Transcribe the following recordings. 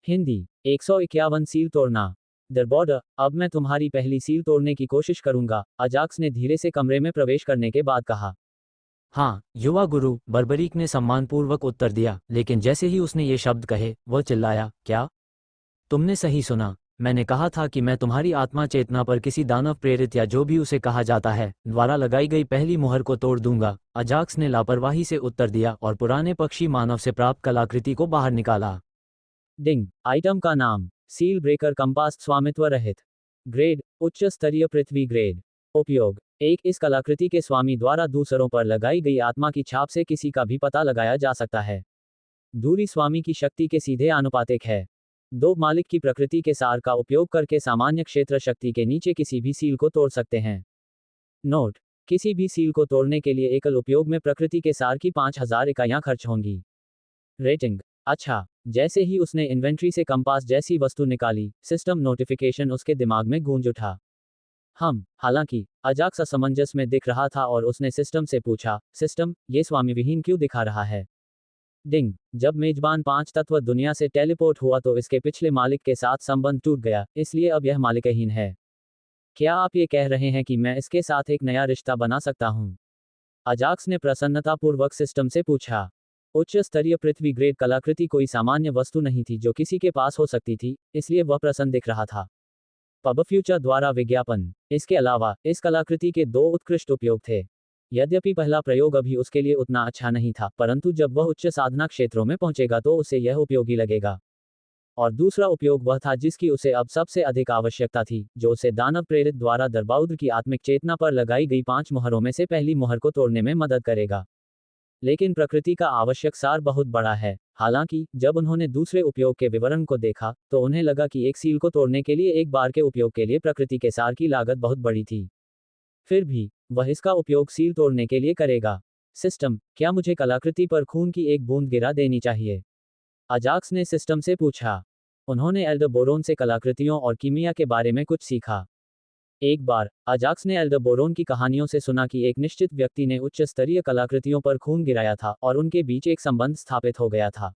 Hindi 151 seal तोड़ना। दरबॉर्डर, अब मैं तुम्हारी पहली सील तोड़ने की कोशिश करूंगा, अजाक्स ने धीरे से कमरे में प्रवेश करने के बाद कहा। हाँ युवा गुरु, बर्बरीक ने सम्मानपूर्वक उत्तर दिया, लेकिन जैसे ही उसने ये शब्द कहे वह चिल्लाया, क्या? तुमने सही सुना। मैंने कहा था कि मैं तुम्हारी आत्मा चेतना पर किसी दानव प्रेरित या जो भी उसे कहा जाता है द्वारा लगाई गई पहली मुहर को तोड़ दूंगा। अजाक्स ने लापरवाही से उत्तर दिया और पुराने पक्षी मानव से प्राप्त कलाकृति को बाहर निकाला। डिंग, आइटम का नाम, सील ब्रेकर कंपास, स्वामित्व रहित। ग्रेड, उच्च स्तरीय पृथ्वी ग्रेड। उपयोग, एक, इस कलाकृति के स्वामी द्वारा दूसरों पर लगाई गई आत्मा की छाप से किसी का भी पता लगाया जा सकता है। दूरी स्वामी की शक्ति के सीधे आनुपातिक है। दो, मालिक की प्रकृति के सार का उपयोग करके सामान्य क्षेत्र शक्ति के नीचे किसी भी सील को तोड़ सकते हैं। नोट, किसी भी सील को तोड़ने के लिए एकल उपयोग में प्रकृति के सार की 5000 इकाइयां खर्च होंगी। रेटिंग, अच्छा। जैसे ही उसने इन्वेंट्री से कंपास जैसी वस्तु निकाली, सिस्टम नोटिफिकेशन उसके दिमाग में गूंज उठा। हालांकि अजाक्स असमंजस में दिख रहा था और उसने सिस्टम से पूछा, सिस्टम, ये स्वामी विहीन क्यों दिखा रहा है? डिंग, जब मेजबान 5 तत्व दुनिया से टेलीपोर्ट हुआ तो इसके पिछले मालिक के साथ संबंध टूट गया, इसलिए अब यह मालिकहीन है। क्या आप ये कह रहे हैं कि मैं इसके साथ एक नया रिश्ता बना सकता हूं? अजाक्स ने प्रसन्नतापूर्वक सिस्टम से पूछा। उच्च स्तरीय पृथ्वी ग्रेड कलाकृति कोई सामान्य वस्तु नहीं थी जो किसी के पास हो सकती थी, इसलिए वह प्रसन्न दिख रहा था। पब फ्यूचर द्वारा विज्ञापन। इसके अलावा इस कलाकृति के 2 उत्कृष्ट उपयोग थे। यद्यपि पहला प्रयोग अभी उसके लिए उतना अच्छा नहीं था, परंतु जब वह उच्च साधना क्षेत्रों में पहुंचेगा तो उसे यह उपयोगी लगेगा। और दूसरा उपयोग वह था जिसकी उसे अब सबसे अधिक आवश्यकता थी, जो उसे दानव प्रेरित द्वारा दरबाउद्र की आत्मिक चेतना पर लगाई गई 5 मुहरों में से पहली मुहर को तोड़ने में मदद करेगा। लेकिन प्रकृति का आवश्यक सार बहुत बड़ा है। हालांकि जब उन्होंने दूसरे उपयोग के विवरण को देखा तो उन्हें लगा कि एक सील को तोड़ने के लिए एक बार के उपयोग के लिए प्रकृति के सार की लागत बहुत बड़ी थी। फिर भी वह इसका उपयोग सील तोड़ने के लिए करेगा। सिस्टम, क्या मुझे कलाकृति पर खून की एक बूंद गिरा देनी चाहिए? अजाक्स ने सिस्टम से पूछा। उन्होंने एल्डरबोरोन से कलाकृतियों और कीमिया के बारे में कुछ सीखा। एक बार अजाक्स ने एल्डरबोरोन की कहानियों से सुना कि एक निश्चित व्यक्ति ने उच्च स्तरीय कलाकृतियों पर खून गिराया था और उनके बीच एक संबंध स्थापित हो गया था।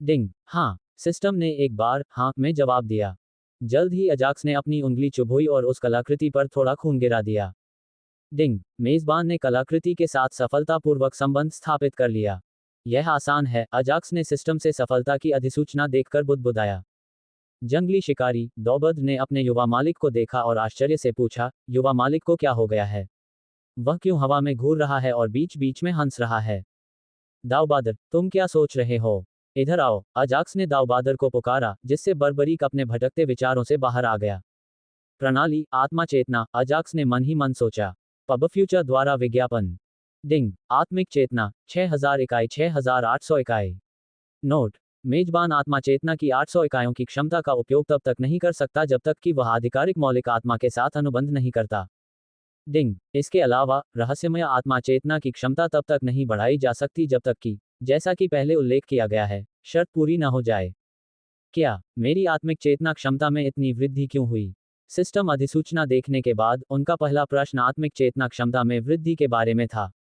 डिंग, हाँ, सिस्टम ने एक बार हाँ में जवाब दिया। जल्द ही अजाक्स ने अपनी उंगली चुभोई और उस कलाकृति पर थोड़ा खून गिरा दिया। डिंग, मेजबान ने कलाकृति के साथ सफलतापूर्वक संबंध स्थापित कर लिया। यह आसान है, अजाक्स ने सिस्टम से सफलता की अधिसूचना देखकर बुदबुदाया। जंगली शिकारी दौबद ने अपने युवा मालिक को देखा और आश्चर्य से पूछा, युवा मालिक को क्या हो गया है? वह क्यों हवा में घूर रहा है और बीच बीच में हंस रहा है? दाऊबादर, तुम क्या सोच रहे हो? इधर आओ, अजाक्स ने दाऊबादर को पुकारा, जिससे बर्बरीक अपने भटकते विचारों से बाहर आ गया। प्रणाली, आत्मा चेतना, अजाक्स ने मन ही मन सोचा। पब फ्यूचर द्वारा विज्ञापन। डिंग, आत्मिक चेतना 6000 इकाई, 6800 इकाई। नोट, मेजबान आत्मा चेतना की 800 इकाइयों की क्षमता का उपयोग तब तक नहीं कर सकता जब तक कि वह आधिकारिक मौलिक आत्मा के साथ अनुबंध नहीं करता। डिंग, इसके अलावा रहस्यमय आत्मा चेतना की क्षमता तब तक नहीं बढ़ाई जा सकती जब तक कि, जैसा कि पहले उल्लेख किया गया है, शर्त पूरी न हो जाए। क्या मेरी आत्मिक चेतना क्षमता में इतनी वृद्धि क्यों हुई? सिस्टम अधिसूचना देखने के बाद उनका पहला प्रश्न आत्मिक चेतना क्षमता में वृद्धि के बारे में था।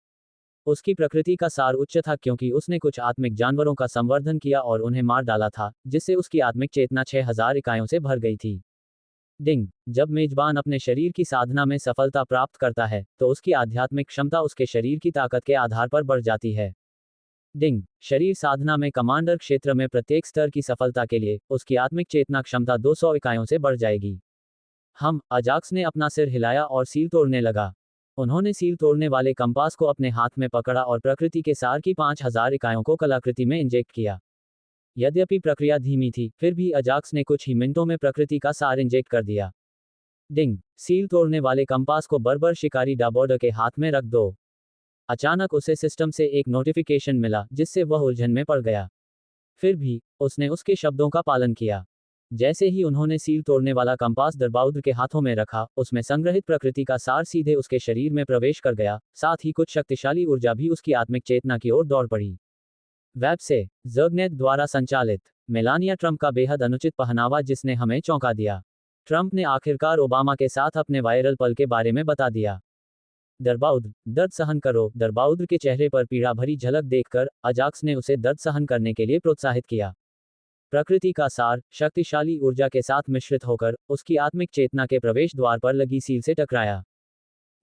उसकी प्रकृति का सार उच्च था क्योंकि उसने कुछ आत्मिक जानवरों का संवर्धन किया और उन्हें मार डाला था, जिससे उसकी आत्मिक चेतना 6000 इकाइयों से भर गई थी। डिंग, जब मेजबान अपने शरीर की साधना में सफलता प्राप्त करता है तो उसकी आध्यात्मिक क्षमता उसके शरीर की ताकत के आधार पर बढ़ जाती है। डिंग, शरीर साधना में कमांडर क्षेत्र में प्रत्येक स्तर की सफलता के लिए उसकी आत्मिक चेतना क्षमता 200 इकाइयों से बढ़ जाएगी। अजाक्स ने अपना सिर हिलाया और सील तोड़ने लगा। उन्होंने सील तोड़ने वाले कंपास को अपने हाथ में पकड़ा और प्रकृति के सार की 5000 इकाइयों को कलाकृति में इंजेक्ट किया। यद्यपि प्रक्रिया धीमी थी, फिर भी अजाक्स ने कुछ ही मिनटों में प्रकृति का सार इंजेक्ट कर दिया। डिंग, सील तोड़ने वाले कंपास को बर्बर शिकारी डाबोर्डर के हाथ में रख दो। अचानक उसे सिस्टम से एक नोटिफिकेशन मिला जिससे वह उलझन में पड़ गया। फिर भी उसने उसके शब्दों का पालन किया। जैसे ही उन्होंने सील तोड़ने वाला कंपास दरबाउद्र के हाथों में रखा, उसमें संग्रहित प्रकृति का सार सीधे उसके शरीर में प्रवेश कर गया, साथ ही कुछ शक्तिशाली ऊर्जा भी उसकी आत्मिक चेतना की ओर दौड़ पड़ी। वेब से जर्गनेट द्वारा संचालित। मेलानिया ट्रंप का बेहद अनुचित पहनावा जिसने हमें चौंका दिया। ट्रंप ने आखिरकार ओबामा के साथ अपने वायरल पल के बारे में बता दिया। दरबाउद्र, दर्द सहन करो। दरबाउद्र के चेहरे पर पीड़ा भरी झलक देखकर अजाक्स ने उसे दर्द सहन करने के लिए प्रोत्साहित किया। प्रकृति का सार शक्तिशाली ऊर्जा के साथ मिश्रित होकर उसकी आत्मिक चेतना के प्रवेश द्वार पर लगी सील से टकराया।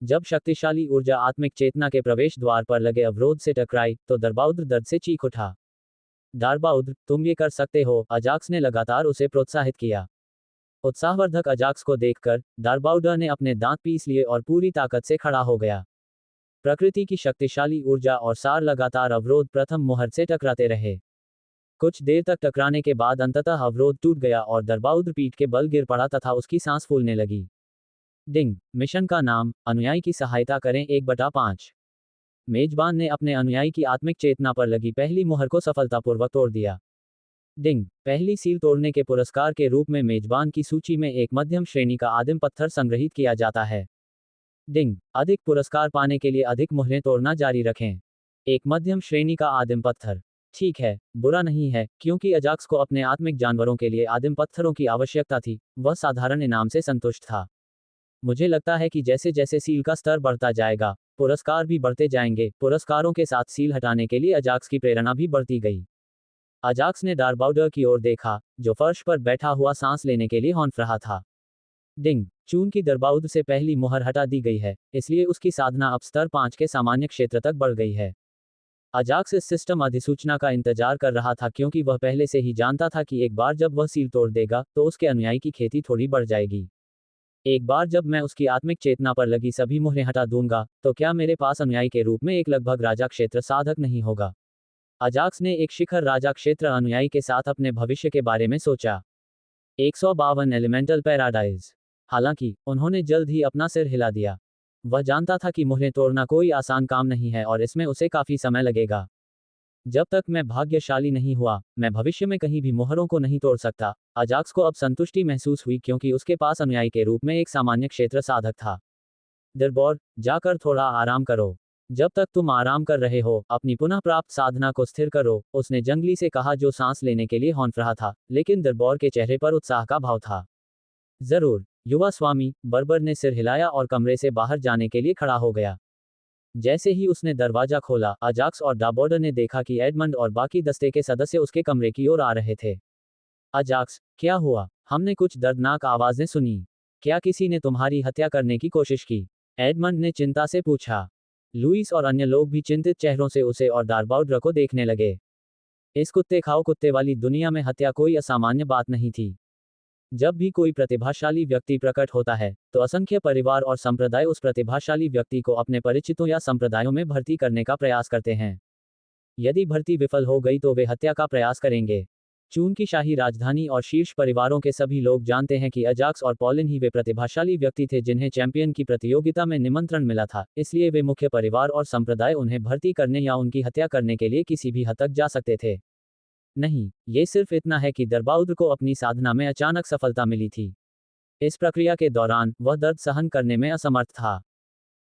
जब शक्तिशाली ऊर्जा आत्मिक चेतना के प्रवेश द्वार पर लगे अवरोध से टकराई तो दरबाउद्र दर्द से चीख उठा। दारबाउद्र, तुम ये कर सकते हो, अजाक्स ने लगातार उसे प्रोत्साहित किया। उत्साहवर्धक अजाक्स को देखकर दारबाउद्र ने अपने दांत पीस लिए और पूरी ताकत से खड़ा हो गया। प्रकृति की शक्तिशाली ऊर्जा और सार लगातार अवरोध प्रथम मुहर से टकराते रहे। कुछ देर तक टकराने के बाद अंततः अवरोध टूट गया और दरबाउद्र पीठ के बल गिर पड़ा तथा उसकी सांस फूलने लगी। डिंग, मिशन का नाम, अनुयायी की सहायता करें 1/5। मेजबान ने अपने अनुयायी की आत्मिक चेतना पर लगी पहली मुहर को सफलतापूर्वक तोड़ दिया। डिंग, पहली सील तोड़ने के पुरस्कार के रूप में मेजबान की सूची में एक मध्यम श्रेणी का आदिम पत्थर संग्रहित किया जाता है। डिंग, अधिक पुरस्कार पाने के लिए अधिक मुहरें तोड़ना जारी रखें। एक मध्यम श्रेणी का आदिम पत्थर। ठीक है, बुरा नहीं है, क्योंकि अजाक्स को अपने आत्मिक जानवरों के लिए आदिम पत्थरों की आवश्यकता थी, वह साधारण इनाम से संतुष्ट था। मुझे लगता है कि जैसे जैसे सील का स्तर बढ़ता जाएगा, पुरस्कार भी बढ़ते जाएंगे। पुरस्कारों के साथ सील हटाने के लिए अजाक्स की प्रेरणा भी बढ़ती गई। अजाक्स ने दारबाउडर की ओर देखा, जो फर्श पर बैठा हुआ सांस लेने के लिए हौंफ रहा था। डिंग, चून की दरबाउद्र से पहली मुहर हटा दी गई है, इसलिए उसकी साधना अब स्तर 5 के सामान्य क्षेत्र तक बढ़ गई है। अजाक्स इस सिस्टम अधिसूचना का इंतजार कर रहा था क्योंकि वह पहले से ही जानता था कि एक बार जब वह सील तोड़ देगा तो उसके अनुयायी की खेती थोड़ी बढ़ जाएगी। एक बार जब मैं उसकी आत्मिक चेतना पर लगी सभी मुहरें हटा दूंगा, तो क्या मेरे पास अनुयायी के रूप में एक लगभग राजा क्षेत्र साधक नहीं होगा? अजाक्स ने एक शिखर राजा क्षेत्र अनुयायी के साथ अपने भविष्य के बारे में सोचा। 152 एलिमेंटल पैराडाइज। हालांकि उन्होंने जल्द ही अपना सिर हिला दिया। वह जानता था कि मुहरें तोड़ना कोई आसान काम नहीं है और इसमें उसे काफी समय लगेगा। जब तक मैं भाग्यशाली नहीं हुआ, मैं भविष्य में कहीं भी मुहरों को नहीं तोड़ सकता। अजाक्स को अब संतुष्टि महसूस हुई क्योंकि उसके पास अनुयायी के रूप में एक सामान्य क्षेत्र साधक था। दरबार, जाकर थोड़ा आराम करो। जब तक तुम आराम कर रहे हो, अपनी पुनः प्राप्त साधना को स्थिर करो, उसने जंगली से कहा जो सांस लेने के लिए हौंफ रहा था, लेकिन दरबार के चेहरे पर उत्साह का भाव था। जरूर, युवा स्वामी, बर्बर ने सिर हिलाया और कमरे से बाहर जाने के लिए खड़ा हो गया। जैसे ही उसने दरवाजा खोला, अजाक्स और दारबाउडर ने देखा कि एडमंड और बाकी दस्ते के सदस्य उसके कमरे की ओर आ रहे थे। अजाक्स, क्या हुआ? हमने कुछ दर्दनाक आवाजें सुनी। क्या किसी ने तुम्हारी हत्या करने की कोशिश की? एडमंड ने चिंता से पूछा। लुइस और अन्य लोग भी चिंतित चेहरों से उसे और दारबाउडर को देखने लगे। इस कुत्ते खाओ कुत्ते वाली दुनिया में हत्या कोई असामान्य बात नहीं थी। जब भी कोई प्रतिभाशाली व्यक्ति प्रकट होता है, तो असंख्य परिवार और संप्रदाय उस प्रतिभाशाली व्यक्ति को अपने परिचितों या संप्रदायों में भर्ती करने का प्रयास करते हैं। यदि भर्ती विफल हो गई तो वे हत्या का प्रयास करेंगे। चून की शाही राजधानी और शीर्ष परिवारों के सभी लोग जानते हैं कि अजाक्स और पॉलिन ही वे प्रतिभाशाली व्यक्ति थे जिन्हें चैंपियन की प्रतियोगिता में निमंत्रण मिला था, इसलिए वे मुख्य परिवार और संप्रदाय उन्हें भर्ती करने या उनकी हत्या करने के लिए किसी भी हद तक जा सकते थे। नहीं, ये सिर्फ इतना है कि दरबाउद्र को अपनी साधना में अचानक सफलता मिली थी। इस प्रक्रिया के दौरान वह दर्द सहन करने में असमर्थ था।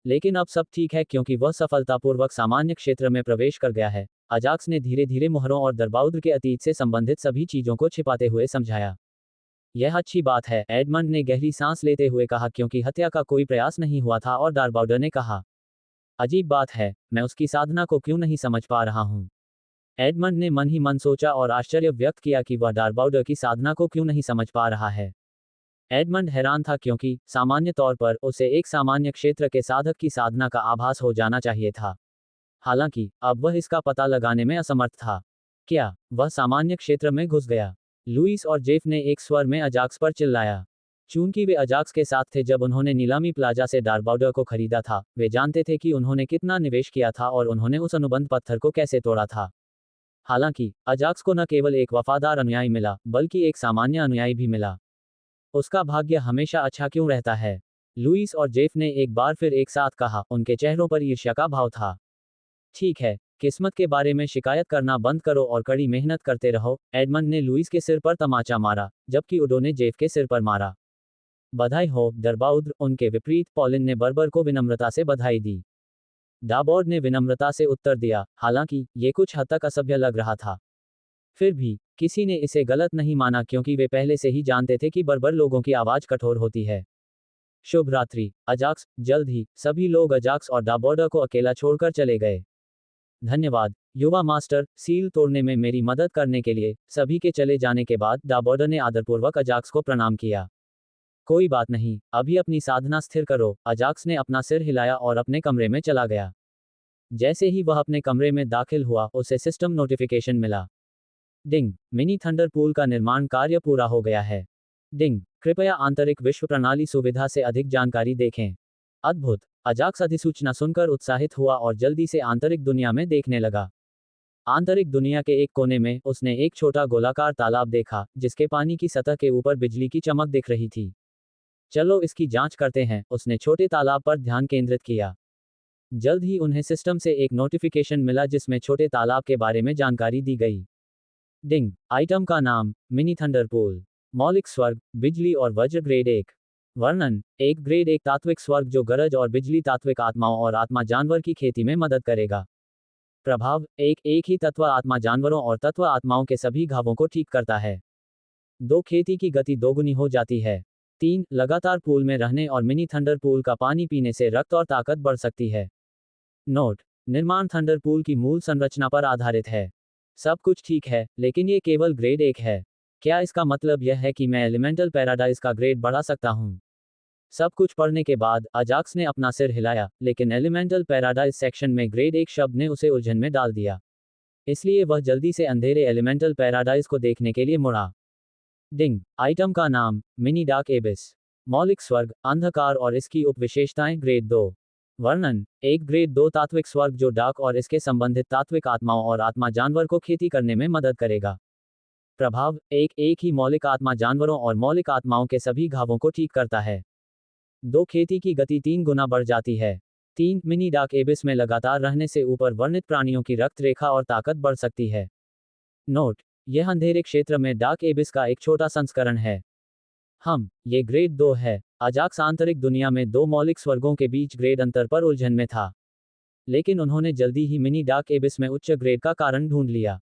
लेकिन अब सब ठीक है क्योंकि वह सफलतापूर्वक सामान्य क्षेत्र में प्रवेश कर गया है। अजाक्स ने धीरे धीरे मुहरों और दरबाउद्र के अतीत से संबंधित सभी चीजों को छिपाते हुए समझाया। यह अच्छी बात है, एडमंड ने गहरी सांस लेते हुए कहा, क्योंकि हत्या का कोई प्रयास नहीं हुआ था। और दारबाउडर ने कहा, अजीब बात है, मैं उसकी साधना को क्यों नहीं समझ पा रहा हूं। एडमंड ने मन ही मन सोचा और आश्चर्य व्यक्त किया कि वह दारबाउडर की साधना को क्यों नहीं समझ पा रहा है। एडमंड हैरान था क्योंकि सामान्य तौर पर उसे एक सामान्य क्षेत्र के साधक की साधना का आभास हो जाना चाहिए था। हालांकि अब वह इसका पता लगाने में असमर्थ था। क्या वह सामान्य क्षेत्र में घुस गया? लुइस और जेफ ने एक स्वर में अजाक्स पर चिल्लाया। चूंकि वे अजाक्स के साथ थे जब उन्होंने नीलामी प्लाजा से दारबाउडर को खरीदा था, वे जानते थे कि उन्होंने कितना निवेश किया था और उन्होंने उस अनुबंध पत्थर को कैसे तोड़ा था। हालांकि अजाक्स को न केवल एक वफादार अनुयायी मिला, बल्कि एक सामान्य अनुयायी भी मिला। उसका भाग्य हमेशा अच्छा क्यों रहता है? लुइस और जेफ ने एक बार फिर एक साथ कहा, उनके चेहरों पर ईर्ष्या का भाव था। ठीक है, किस्मत के बारे में शिकायत करना बंद करो और कड़ी मेहनत करते रहो। एडमंड ने लुइस के सिर पर तमाचा मारा, जबकि उडो ने जेफ के सिर पर मारा। बधाई हो दरबाउद्र। उनके विपरीत पॉलिन ने बर्बर को विनम्रता से बधाई दी। दारबाउडर ने विनम्रता से उत्तर दिया, हालांकि ये कुछ हद तक असभ्य लग रहा था। फिर भी किसी ने इसे गलत नहीं माना क्योंकि वे पहले से ही जानते थे कि बर्बर लोगों की आवाज कठोर होती है। शुभ रात्रि अजाक्स। जल्द ही सभी लोग अजाक्स और दारबाउडर को अकेला छोड़कर चले गए। धन्यवाद। युवा मास्टर, सील तोड़ने में मेरी मदद करने के लिए। सभी के चले जाने के बाद डाबोर्डर ने आदरपूर्वक अजाक्स को प्रणाम किया। कोई बात नहीं, अभी अपनी साधना स्थिर करो। अजाक्स ने अपना सिर हिलाया और अपने कमरे में चला गया। जैसे ही वह अपने कमरे में दाखिल हुआ, उसे सिस्टम नोटिफिकेशन मिला। डिंग, मिनी थंडर पूल का निर्माण कार्य पूरा हो गया है। डिंग, कृपया आंतरिक विश्व प्रणाली सुविधा से अधिक जानकारी देखें। अद्भुत। अजाक्स अधिसूचना सुनकर उत्साहित हुआ और जल्दी से आंतरिक दुनिया में देखने लगा। आंतरिक दुनिया के एक कोने में उसने एक छोटा गोलाकार तालाब देखा, जिसके पानी की सतह के ऊपर बिजली की चमक दिख रही थी। चलो इसकी जांच करते हैं, उसने छोटे तालाब पर ध्यान केंद्रित किया। जल्द ही उन्हें सिस्टम से एक नोटिफिकेशन मिला जिसमें छोटे तालाब के बारे में जानकारी दी गई। डिंग, आइटम का नाम, मिनी थंडर पूल। मौलिक स्वर्ग, बिजली और वज्र ग्रेड 1। वर्णन, एक ग्रेड 1 तात्विक स्वर्ग जो गरज और बिजली तात्विक आत्माओं और आत्मा जानवर की खेती में मदद करेगा। प्रभाव, एक ही तत्व आत्मा जानवरों और तत्व आत्माओं के सभी घावों को ठीक करता है। 2 खेती की गति दोगुनी हो जाती है। 3 लगातार पूल में रहने और मिनी थंडर पूल का पानी पीने से रक्त और ताकत बढ़ सकती है। नोट, निर्माण थंडर पूल की मूल संरचना पर आधारित है। सब कुछ ठीक है, लेकिन ये केवल ग्रेड 1 है। क्या इसका मतलब यह है कि मैं एलिमेंटल पैराडाइज का ग्रेड बढ़ा सकता हूँ? सब कुछ पढ़ने के बाद अजाक्स ने अपना सिर हिलाया, लेकिन एलिमेंटल पैराडाइज सेक्शन में ग्रेड 1 शब्द ने उसे उलझन में डाल दिया। इसलिए वह जल्दी से अंधेरे एलिमेंटल पैराडाइज को देखने के लिए मुड़ा। डिंग, आइटम का नाम, मिनी डार्क एबिस। मौलिक स्वर्ग, अंधकार और इसकी उपविशेषताएं ग्रेड 2। वर्णन, एक ग्रेड 2 तात्विक स्वर्ग जो डार्क और इसके संबंधित तात्विक आत्माओं और आत्मा जानवर को खेती करने में मदद करेगा। प्रभाव, एक ही मौलिक आत्मा जानवरों और मौलिक आत्माओं के सभी घावों को ठीक करता है। 2 खेती की गति 3 गुना बढ़ जाती है। 3 मिनी डार्क एबिस में लगातार रहने से ऊपर वर्णित प्राणियों की रक्त रेखा और ताकत बढ़ सकती है। नोट, यह अंधेरे क्षेत्र में डार्क एबिस का एक छोटा संस्करण है। ये ग्रेड 2 है। अजाक्स आंतरिक दुनिया में 2 मौलिक स्वर्गों के बीच ग्रेड अंतर पर उलझन में था। लेकिन उन्होंने जल्दी ही मिनी डार्क एबिस में उच्च ग्रेड का कारण ढूंढ लिया।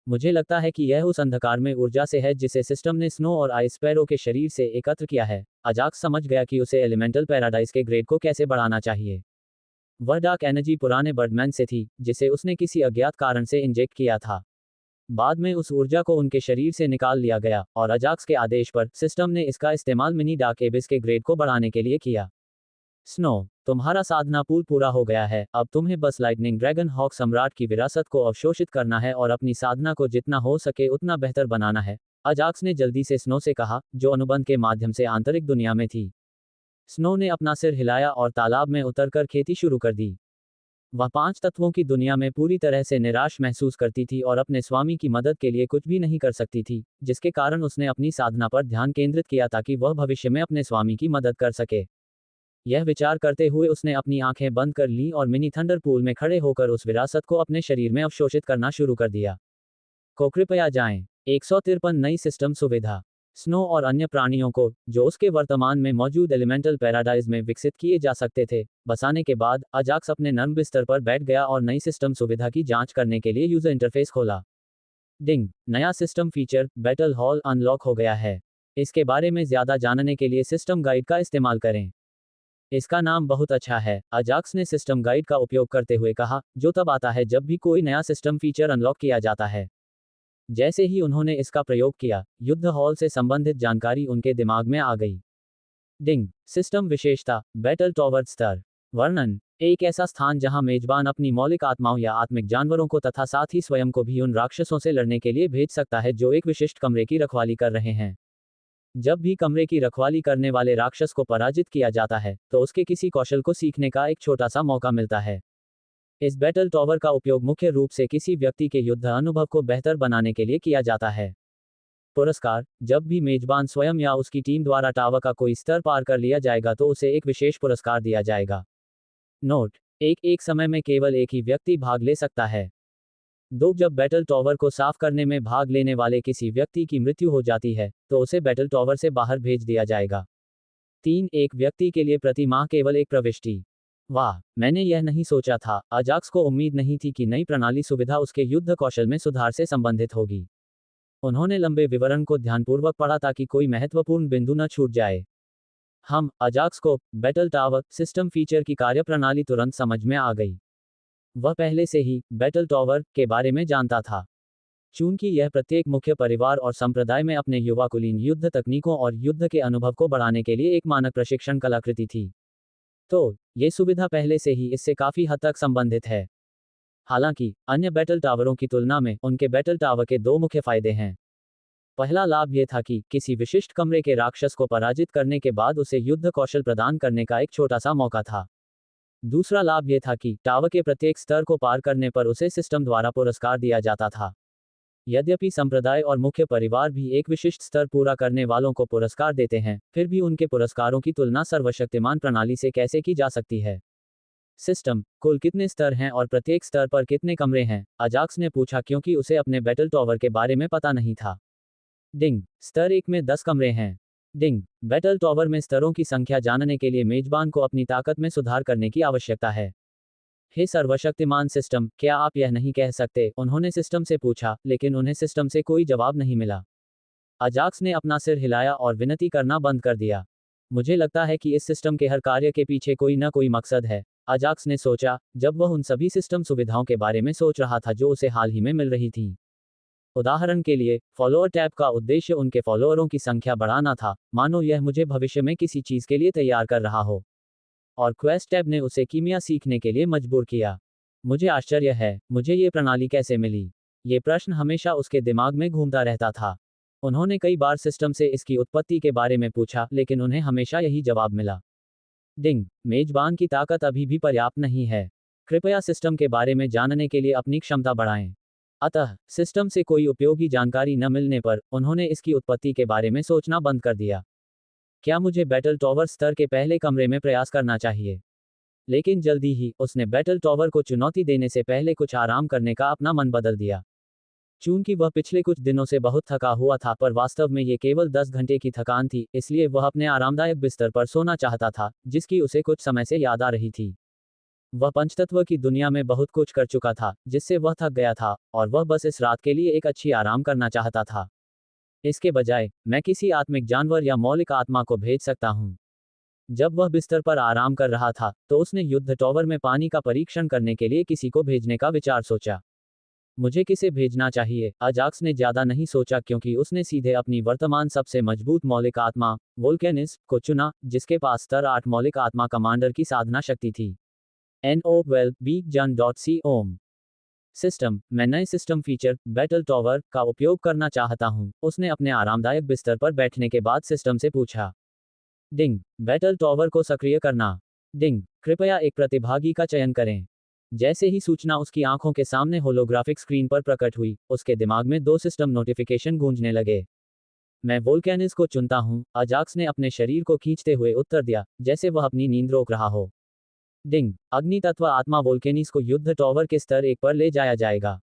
मुझे लगता है कि यह उस अंधकार में ऊर्जा से है जिसे सिस्टम ने स्नो और आइस स्पैरो के शरीर से एकत्र किया है। अजाक्स समझ गया कि उसे एलिमेंटल पैराडाइज के ग्रेड को कैसे बढ़ाना चाहिए। वह डार्क एनर्जी पुराने बर्डमैन से थी, जिसे उसने किसी अज्ञात कारण से इंजेक्ट किया था। बाद में उस ऊर्जा को उनके शरीर से निकाल लिया गया, और अजाक्स के आदेश पर सिस्टम ने इसका इस्तेमाल मिनी डार्क एबिस के ग्रेड को बढ़ाने के लिए किया। स्नो, तुम्हारा साधना पूल पूरा हो गया है। अब तुम्हें बस लाइटनिंग ड्रैगन हॉक सम्राट की विरासत को अवशोषित करना है और अपनी साधना को जितना हो सके उतना बेहतर बनाना है। अजाक्स ने जल्दी से स्नो से कहा, जो अनुबंध के माध्यम से आंतरिक दुनिया में थी। स्नो ने अपना सिर हिलाया और तालाब में उतरकर खेती शुरू कर दी। वह 5 तत्वों की दुनिया में पूरी तरह से निराश महसूस करती थी और अपने स्वामी की मदद के लिए कुछ भी नहीं कर सकती थी, जिसके कारण उसने अपनी साधना पर ध्यान केंद्रित किया ताकि वह भविष्य में अपने स्वामी की मदद कर सके। यह विचार करते हुए उसने अपनी आंखें बंद कर लीं और मिनी थंडर पूल में खड़े होकर उस विरासत को अपने शरीर में अवशोषित करना शुरू कर दिया। कृपया जाएं। 153 नई सिस्टम सुविधा। स्नो और अन्य प्राणियों को, जो उसके वर्तमान में मौजूद एलिमेंटल पैराडाइज में विकसित किए जा सकते थे, बसाने के बाद अजाक्स अपने नर्म बिस्तर पर बैठ गया और नई सिस्टम सुविधा की जांच करने के लिए यूजर इंटरफेस खोला। डिंग, नया system feature, battle hall unlock हो गया है। इसके बारे में ज्यादा जानने के लिए सिस्टम गाइड का इस्तेमाल करें। इसका नाम बहुत अच्छा है, अजाक्स ने सिस्टम गाइड का उपयोग करते हुए कहा, जो तब आता है जब भी कोई नया सिस्टम फीचर अनलॉक किया जाता है। जैसे ही उन्होंने इसका प्रयोग किया, युद्ध हॉल से संबंधित जानकारी उनके दिमाग में आ गई। डिंग, सिस्टम विशेषता, बैटल टॉवर स्तर। वर्णन, एक ऐसा स्थान जहां मेजबान अपनी मौलिक आत्माओं या आत्मिक जानवरों को तथा साथ ही स्वयं को भी उन राक्षसों से लड़ने के लिए भेज सकता है जो एक विशिष्ट कमरे की रखवाली कर रहे हैं। जब भी कमरे की रखवाली करने वाले राक्षस को पराजित किया जाता है, तो उसके किसी कौशल को सीखने का एक छोटा सा मौका मिलता है। इस बैटल टॉवर का उपयोग मुख्य रूप से किसी व्यक्ति के युद्ध अनुभव को बेहतर बनाने के लिए किया जाता है। पुरस्कार, जब भी मेजबान स्वयं या उसकी टीम द्वारा टावर का कोई स्तर पार कर लिया जाएगा तो उसे एक विशेष पुरस्कार दिया जाएगा। नोट, एक समय में केवल एक ही व्यक्ति भाग ले सकता है। 2 जब बैटल टॉवर को साफ करने में भाग लेने वाले किसी व्यक्ति की मृत्यु हो जाती है, तो उसे बैटल टॉवर से बाहर भेज दिया जाएगा। 3 एक व्यक्ति के लिए प्रति माह केवल एक प्रविष्टि। वाह, मैंने यह नहीं सोचा था। अजाक्स को उम्मीद नहीं थी कि नई प्रणाली सुविधा उसके युद्ध कौशल में सुधार से संबंधित होगी। उन्होंने लंबे विवरण को ध्यानपूर्वक पढ़ा ताकि कोई महत्वपूर्ण बिंदु न छूट जाए। अजाक्स को बैटल टावर सिस्टम फीचर की कार्यप्रणाली तुरंत समझ में आ गई। वह पहले से ही बैटल टॉवर के बारे में जानता था। चूंकि यह प्रत्येक मुख्य परिवार और संप्रदाय में अपने युवा कुलीन युद्ध तकनीकों और युद्ध के अनुभव को बढ़ाने के लिए एक मानक प्रशिक्षण कलाकृति थी, तो ये सुविधा पहले से ही इससे काफी हद तक संबंधित है। हालांकि अन्य बैटल टावरों की तुलना में उनके बैटल टावर के दो मुख्य फायदे हैं। पहला लाभ यह था कि किसी विशिष्ट कमरे के राक्षस को पराजित करने के बाद उसे युद्ध कौशल प्रदान करने का एक छोटा सा मौका था। दूसरा लाभ यह था कि टावर के प्रत्येक स्तर को पार करने पर उसे सिस्टम द्वारा पुरस्कार दिया जाता था। यद्यपि संप्रदाय और मुख्य परिवार भी एक विशिष्ट स्तर पूरा करने वालों को पुरस्कार देते हैं, फिर भी उनके पुरस्कारों की तुलना सर्वशक्तिमान प्रणाली से कैसे की जा सकती है। सिस्टम, कुल कितने स्तर हैं और प्रत्येक स्तर पर कितने कमरे हैं? अजाक्स ने पूछा क्योंकि उसे अपने बैटल टॉवर के बारे में पता नहीं था। डिंग, स्तर 1 में 10 कमरे हैं। डिंग, बैटल टॉवर में स्तरों की संख्या जानने के लिए मेजबान को अपनी ताकत में सुधार करने की आवश्यकता है। हे सर्वशक्तिमान सिस्टम, क्या आप यह नहीं कह सकते? उन्होंने सिस्टम से पूछा, लेकिन उन्हें सिस्टम से कोई जवाब नहीं मिला। अजाक्स ने अपना सिर हिलाया और विनती करना बंद कर दिया। मुझे लगता है कि इस सिस्टम के हर कार्य के पीछे कोई न कोई मकसद है, अजाक्स ने सोचा, जब वह उन सभी सिस्टम सुविधाओं के बारे में सोच रहा था जो उसे हाल ही में मिल रही थी। उदाहरण के लिए, फॉलोअर टैब का उद्देश्य उनके फॉलोअरों की संख्या बढ़ाना था, मानो यह मुझे भविष्य में किसी चीज के लिए तैयार कर रहा हो। और क्वेस्ट टैब ने उसे कीमिया सीखने के लिए मजबूर किया। मुझे आश्चर्य है, मुझे ये प्रणाली कैसे मिली? ये प्रश्न हमेशा उसके दिमाग में घूमता रहता था। उन्होंने कई बार सिस्टम से इसकी उत्पत्ति के बारे में पूछा, लेकिन उन्हें हमेशा यही जवाब मिला। डिंग, मेजबान की ताकत अभी भी पर्याप्त नहीं है। कृपया सिस्टम के बारे में जानने के लिए अपनी क्षमता बढ़ाएं। अतः, सिस्टम से कोई उपयोगी जानकारी न मिलने पर, उन्होंने इसकी उत्पत्ति के बारे में सोचना बंद कर दिया। क्या मुझे बैटल टॉवर स्तर के पहले कमरे में प्रयास करना चाहिए? लेकिन जल्दी ही, उसने बैटल टॉवर को चुनौती देने से पहले कुछ आराम करने का अपना मन बदल दिया। चूंकि वह पिछले कुछ दिनों से बहुत थका हुआ था, पर वास्तव में ये केवल 10 घंटे की थकान थी, इसलिए वह अपने आरामदायक बिस्तर पर सोना चाहता था, जिसकी उसे कुछ समय से याद आ रही थी। वह पंचतत्व की दुनिया में बहुत कुछ कर चुका था, जिससे वह थक गया था, और वह बस इस रात के लिए एक अच्छी आराम करना चाहता था। इसके बजाय, मैं किसी आत्मिक जानवर या मौलिक आत्मा को भेज सकता हूं। जब वह बिस्तर पर आराम कर रहा था, तो उसने युद्ध टॉवर में पानी का परीक्षण करने के लिए किसी को भेजने का विचार सोचा। मुझे किसे भेजना चाहिए? अजाक्स ने ज्यादा नहीं सोचा क्योंकि उसने सीधे अपनी वर्तमान सबसे मजबूत मौलिक आत्मा, वोल्केनिस, को चुना, जिसके पास स्तर 8 मौलिक आत्मा कमांडर की साधना शक्ति थी। no12bjan.com सिस्टम, मैं नए सिस्टम फीचर, बैटल टॉवर, का उपयोग करना चाहता हूं, उसने अपने आरामदायक बिस्तर पर बैठने के बाद सिस्टम से पूछा। डिंग, बैटल टॉवर को सक्रिय करना। डिंग, कृपया एक प्रतिभागी का चयन करें। जैसे ही सूचना उसकी आंखों के सामने होलोग्राफिक स्क्रीन पर प्रकट हुई, उसके दिमाग में 2 सिस्टम नोटिफिकेशन गूंजने लगे। मैं वोल्केनिस को चुनता हूं, अजाक्स ने अपने शरीर को खींचते हुए उत्तर दिया, जैसे वह अपनी नींद रोक रहा हो। डिंग, अग्नि तत्व आत्मा वोल्केनिस को युद्ध टॉवर के स्तर 1 पर ले जाया जाएगा।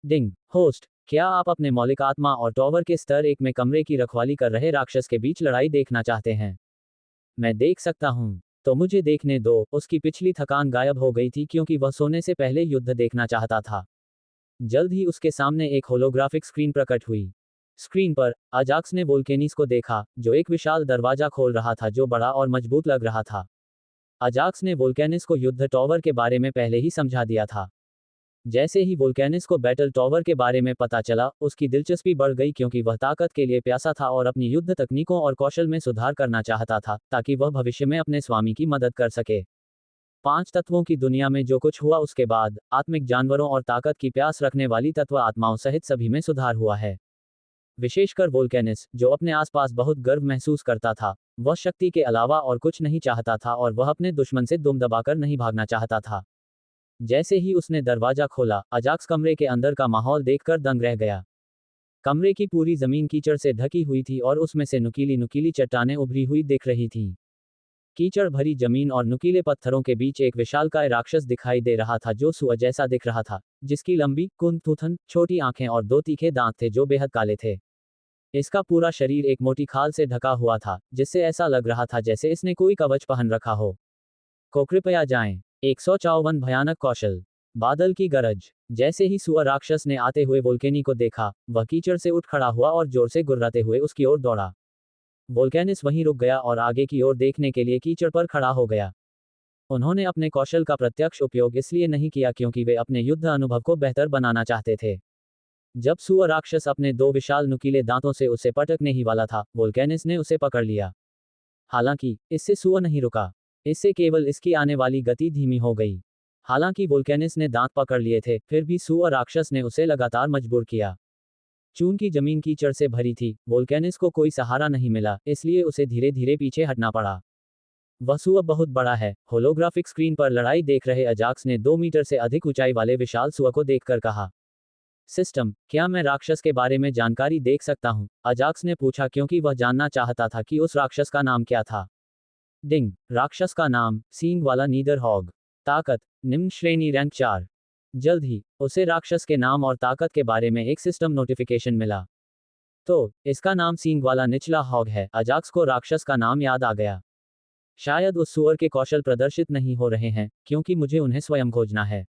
डिंग, होस्ट, क्या आप अपने मौलिक आत्मा और टॉवर के स्तर 1 में कमरे की रखवाली कर रहे राक्षस के बीच लड़ाई देखना चाहते हैं? मैं देख सकता हूं। तो मुझे देखने दो। उसकी पिछली थकान गायब हो गई थी क्योंकि वह सोने से पहले युद्ध देखना चाहता था। जल्द ही उसके सामने एक होलोग्राफिक स्क्रीन प्रकट हुई। स्क्रीन पर, अजाक्स ने वोल्केनिस को देखा, जो एक विशाल दरवाजा खोल रहा था जो बड़ा और मजबूत लग रहा था। अजाक्स ने वोल्केनिस को युद्ध टॉवर के बारे में पहले ही समझा दिया था। जैसे ही वोल्केनिस को बैटल टॉवर के बारे में पता चला, उसकी दिलचस्पी बढ़ गई क्योंकि वह ताकत के लिए प्यासा था और अपनी युद्ध तकनीकों और कौशल में सुधार करना चाहता था, ताकि वह भविष्य में अपने स्वामी की मदद कर सके। 5 तत्वों की दुनिया में जो कुछ हुआ उसके बाद, आत्मिक जानवरों और ताकत की प्यास रखने वाली तत्व आत्माओं सहित सभी में सुधार हुआ है। विशेषकर वोल्केनिस, जो अपने आसपास बहुत गर्व महसूस करता था, वह शक्ति के अलावा और कुछ नहीं चाहता था और वह अपने दुश्मन से दुम दबाकर नहीं भागना चाहता था। जैसे ही उसने दरवाजा खोला, अजाक्स कमरे के अंदर का माहौल देखकर दंग रह गया। कमरे की पूरी जमीन कीचड़ से ढकी हुई थी और उसमें से नुकीली नुकीली चट्टानें उभरी हुई दिख रही थीं। कीचड़ भरी जमीन और नुकीले पत्थरों के बीच एक विशालकाय राक्षस दिखाई दे रहा था जो सुअर जैसा दिख रहा था, जिसकी लंबी, कुंद थूथन, छोटी आंखें और 2 तीखे दांत थे जो बेहद काले थे। इसका पूरा शरीर एक मोटी खाल से ढका हुआ था, जिससे ऐसा लग रहा था जैसे इसने कोई कवच पहन रखा हो। को कृपया जाएं। 154 भयानक कौशल। बादल की गरज। जैसे ही सुअर राक्षस ने आते हुए वोल्केनी को देखा, वह कीचड़ से उठ खड़ा हुआ और जोर से गुर्राते हुए उसकी ओर दौड़ा। वोल्केनिस वहीं रुक गया और आगे की ओर देखने के लिए कीचड़ पर खड़ा हो गया। उन्होंने अपने कौशल का प्रत्यक्ष उपयोग इसलिए नहीं किया क्योंकि वे अपने युद्ध अनुभव को बेहतर बनाना चाहते थे। जब सुअर राक्षस अपने दो विशाल नुकीले दांतों से उसे पटकने ही वाला था, वोल्केनिस ने उसे पकड़ लिया। हालांकि इससे सुअर नहीं रुका, इससे केवल इसकी आने वाली गति धीमी हो गई। हालांकि वोल्केनिस ने दांत पकड़ लिए थे, फिर भी सुअर राक्षस ने उसे लगातार मजबूर किया। चून की जमीन कीचड़ से भरी थी, वोल्केनिस को कोई सहारा नहीं मिला, इसलिए उसे धीरे धीरे पीछे हटना पड़ा। वह सुअर बहुत बड़ा है। होलोग्राफिक स्क्रीन पर लड़ाई देख रहे अजाक्स ने 2 मीटर से अधिक ऊंचाई वाले विशाल सुअर को देखकर कहा। सिस्टम, क्या मैं राक्षस के बारे में जानकारी देख सकता हूं? अजाक्स ने पूछा क्योंकि वह जानना चाहता था कि उस राक्षस का नाम क्या था। डिंग, राक्षस का नाम, सींग वाला नीदरहॉग। ताकत, निम्न श्रेणी रैंक 4। जल्द ही उसे राक्षस के नाम और ताकत के बारे में एक सिस्टम नोटिफिकेशन मिला। तो इसका नाम सींग वाला निचला हॉग है। अजाक्स को राक्षस का नाम याद आ गया। शायद उस सुअर के कौशल प्रदर्शित नहीं हो रहे हैं, क्योंकि मुझे उन्हें स्वयं खोजना है।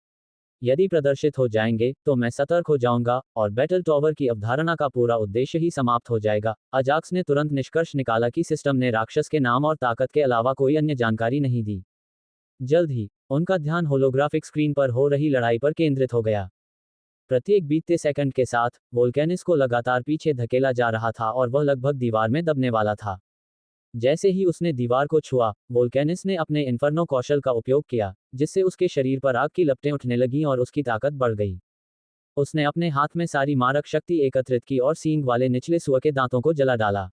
यदि प्रदर्शित हो जाएंगे तो मैं सतर्क हो जाऊंगा और बैटल टॉवर की अवधारणा का पूरा उद्देश्य ही समाप्त हो जाएगा। अजाक्स ने तुरंत निष्कर्ष निकाला कि सिस्टम ने राक्षस के नाम और ताकत के अलावा कोई अन्य जानकारी नहीं दी। जल्द ही उनका ध्यान होलोग्राफिक स्क्रीन पर हो रही लड़ाई पर केंद्रित हो गया। प्रत्येक बीतते सेकंड के साथ वोल्केनिस को लगातार पीछे धकेला जा रहा था और वह लगभग दीवार में दबने वाला था। जैसे ही उसने दीवार को छुआ, वोल्केनिस ने अपने इन्फर्नो कौशल का उपयोग किया, जिससे उसके शरीर पर आग की लपटें उठने लगीं और उसकी ताकत बढ़ गई। उसने अपने हाथ में सारी मारक शक्ति एकत्रित की और सींग वाले निचले सुअर के दांतों को जला डाला।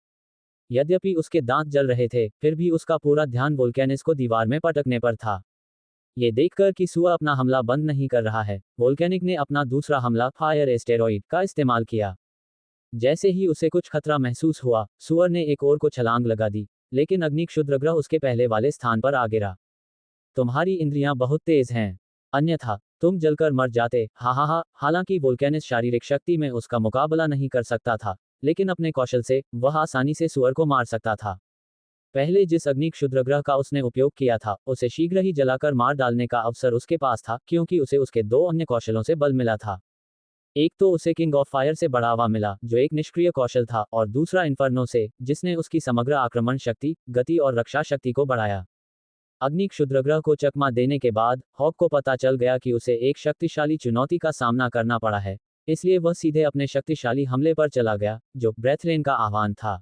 यद्यपि उसके दांत जल रहे थे, फिर भी उसका पूरा ध्यान वोल्केनिस को दीवार में पटकने पर था। ये देखकर कि सुअर अपना हमला बंद नहीं कर रहा है, वोल्केनिक ने अपना दूसरा हमला, फायर एस्टेरॉइड, का इस्तेमाल किया। जैसे ही उसे कुछ खतरा महसूस हुआ, सुअर ने एक और को छलांग लगा दी, लेकिन अग्नि क्षुद्रग्रह उसके पहले वाले स्थान पर आ गिरा। तुम्हारी इंद्रियां बहुत तेज हैं, अन्यथा तुम जलकर मर जाते। हा हा हा। हालांकि वोल्केनिस शारीरिक शक्ति में उसका मुकाबला नहीं कर सकता था, लेकिन अपने कौशल से वह आसानी से सुअर को मार सकता था। पहले जिस अग्नि क्षुद्रग्रह का उसने उपयोग किया था, उसे शीघ्र ही जलाकर मार डालने का अवसर उसके पास था, क्योंकि उसे उसके 2 अन्य कौशलों से बल मिला था। एक तो उसे किंग ऑफ फायर से बढ़ावा मिला, जो एक निष्क्रिय कौशल था, और दूसरा इन्फर्नो से, जिसने उसकी समग्र आक्रमण शक्ति, गति और रक्षा शक्ति को बढ़ाया। अग्नि क्षुद्रग्रह को चकमा देने के बाद हॉक को पता चल गया कि उसे एक शक्तिशाली चुनौती का सामना करना पड़ा है, इसलिए वह सीधे अपने शक्तिशाली हमले पर चला गया, जो ब्रेथरेन का आह्वान था।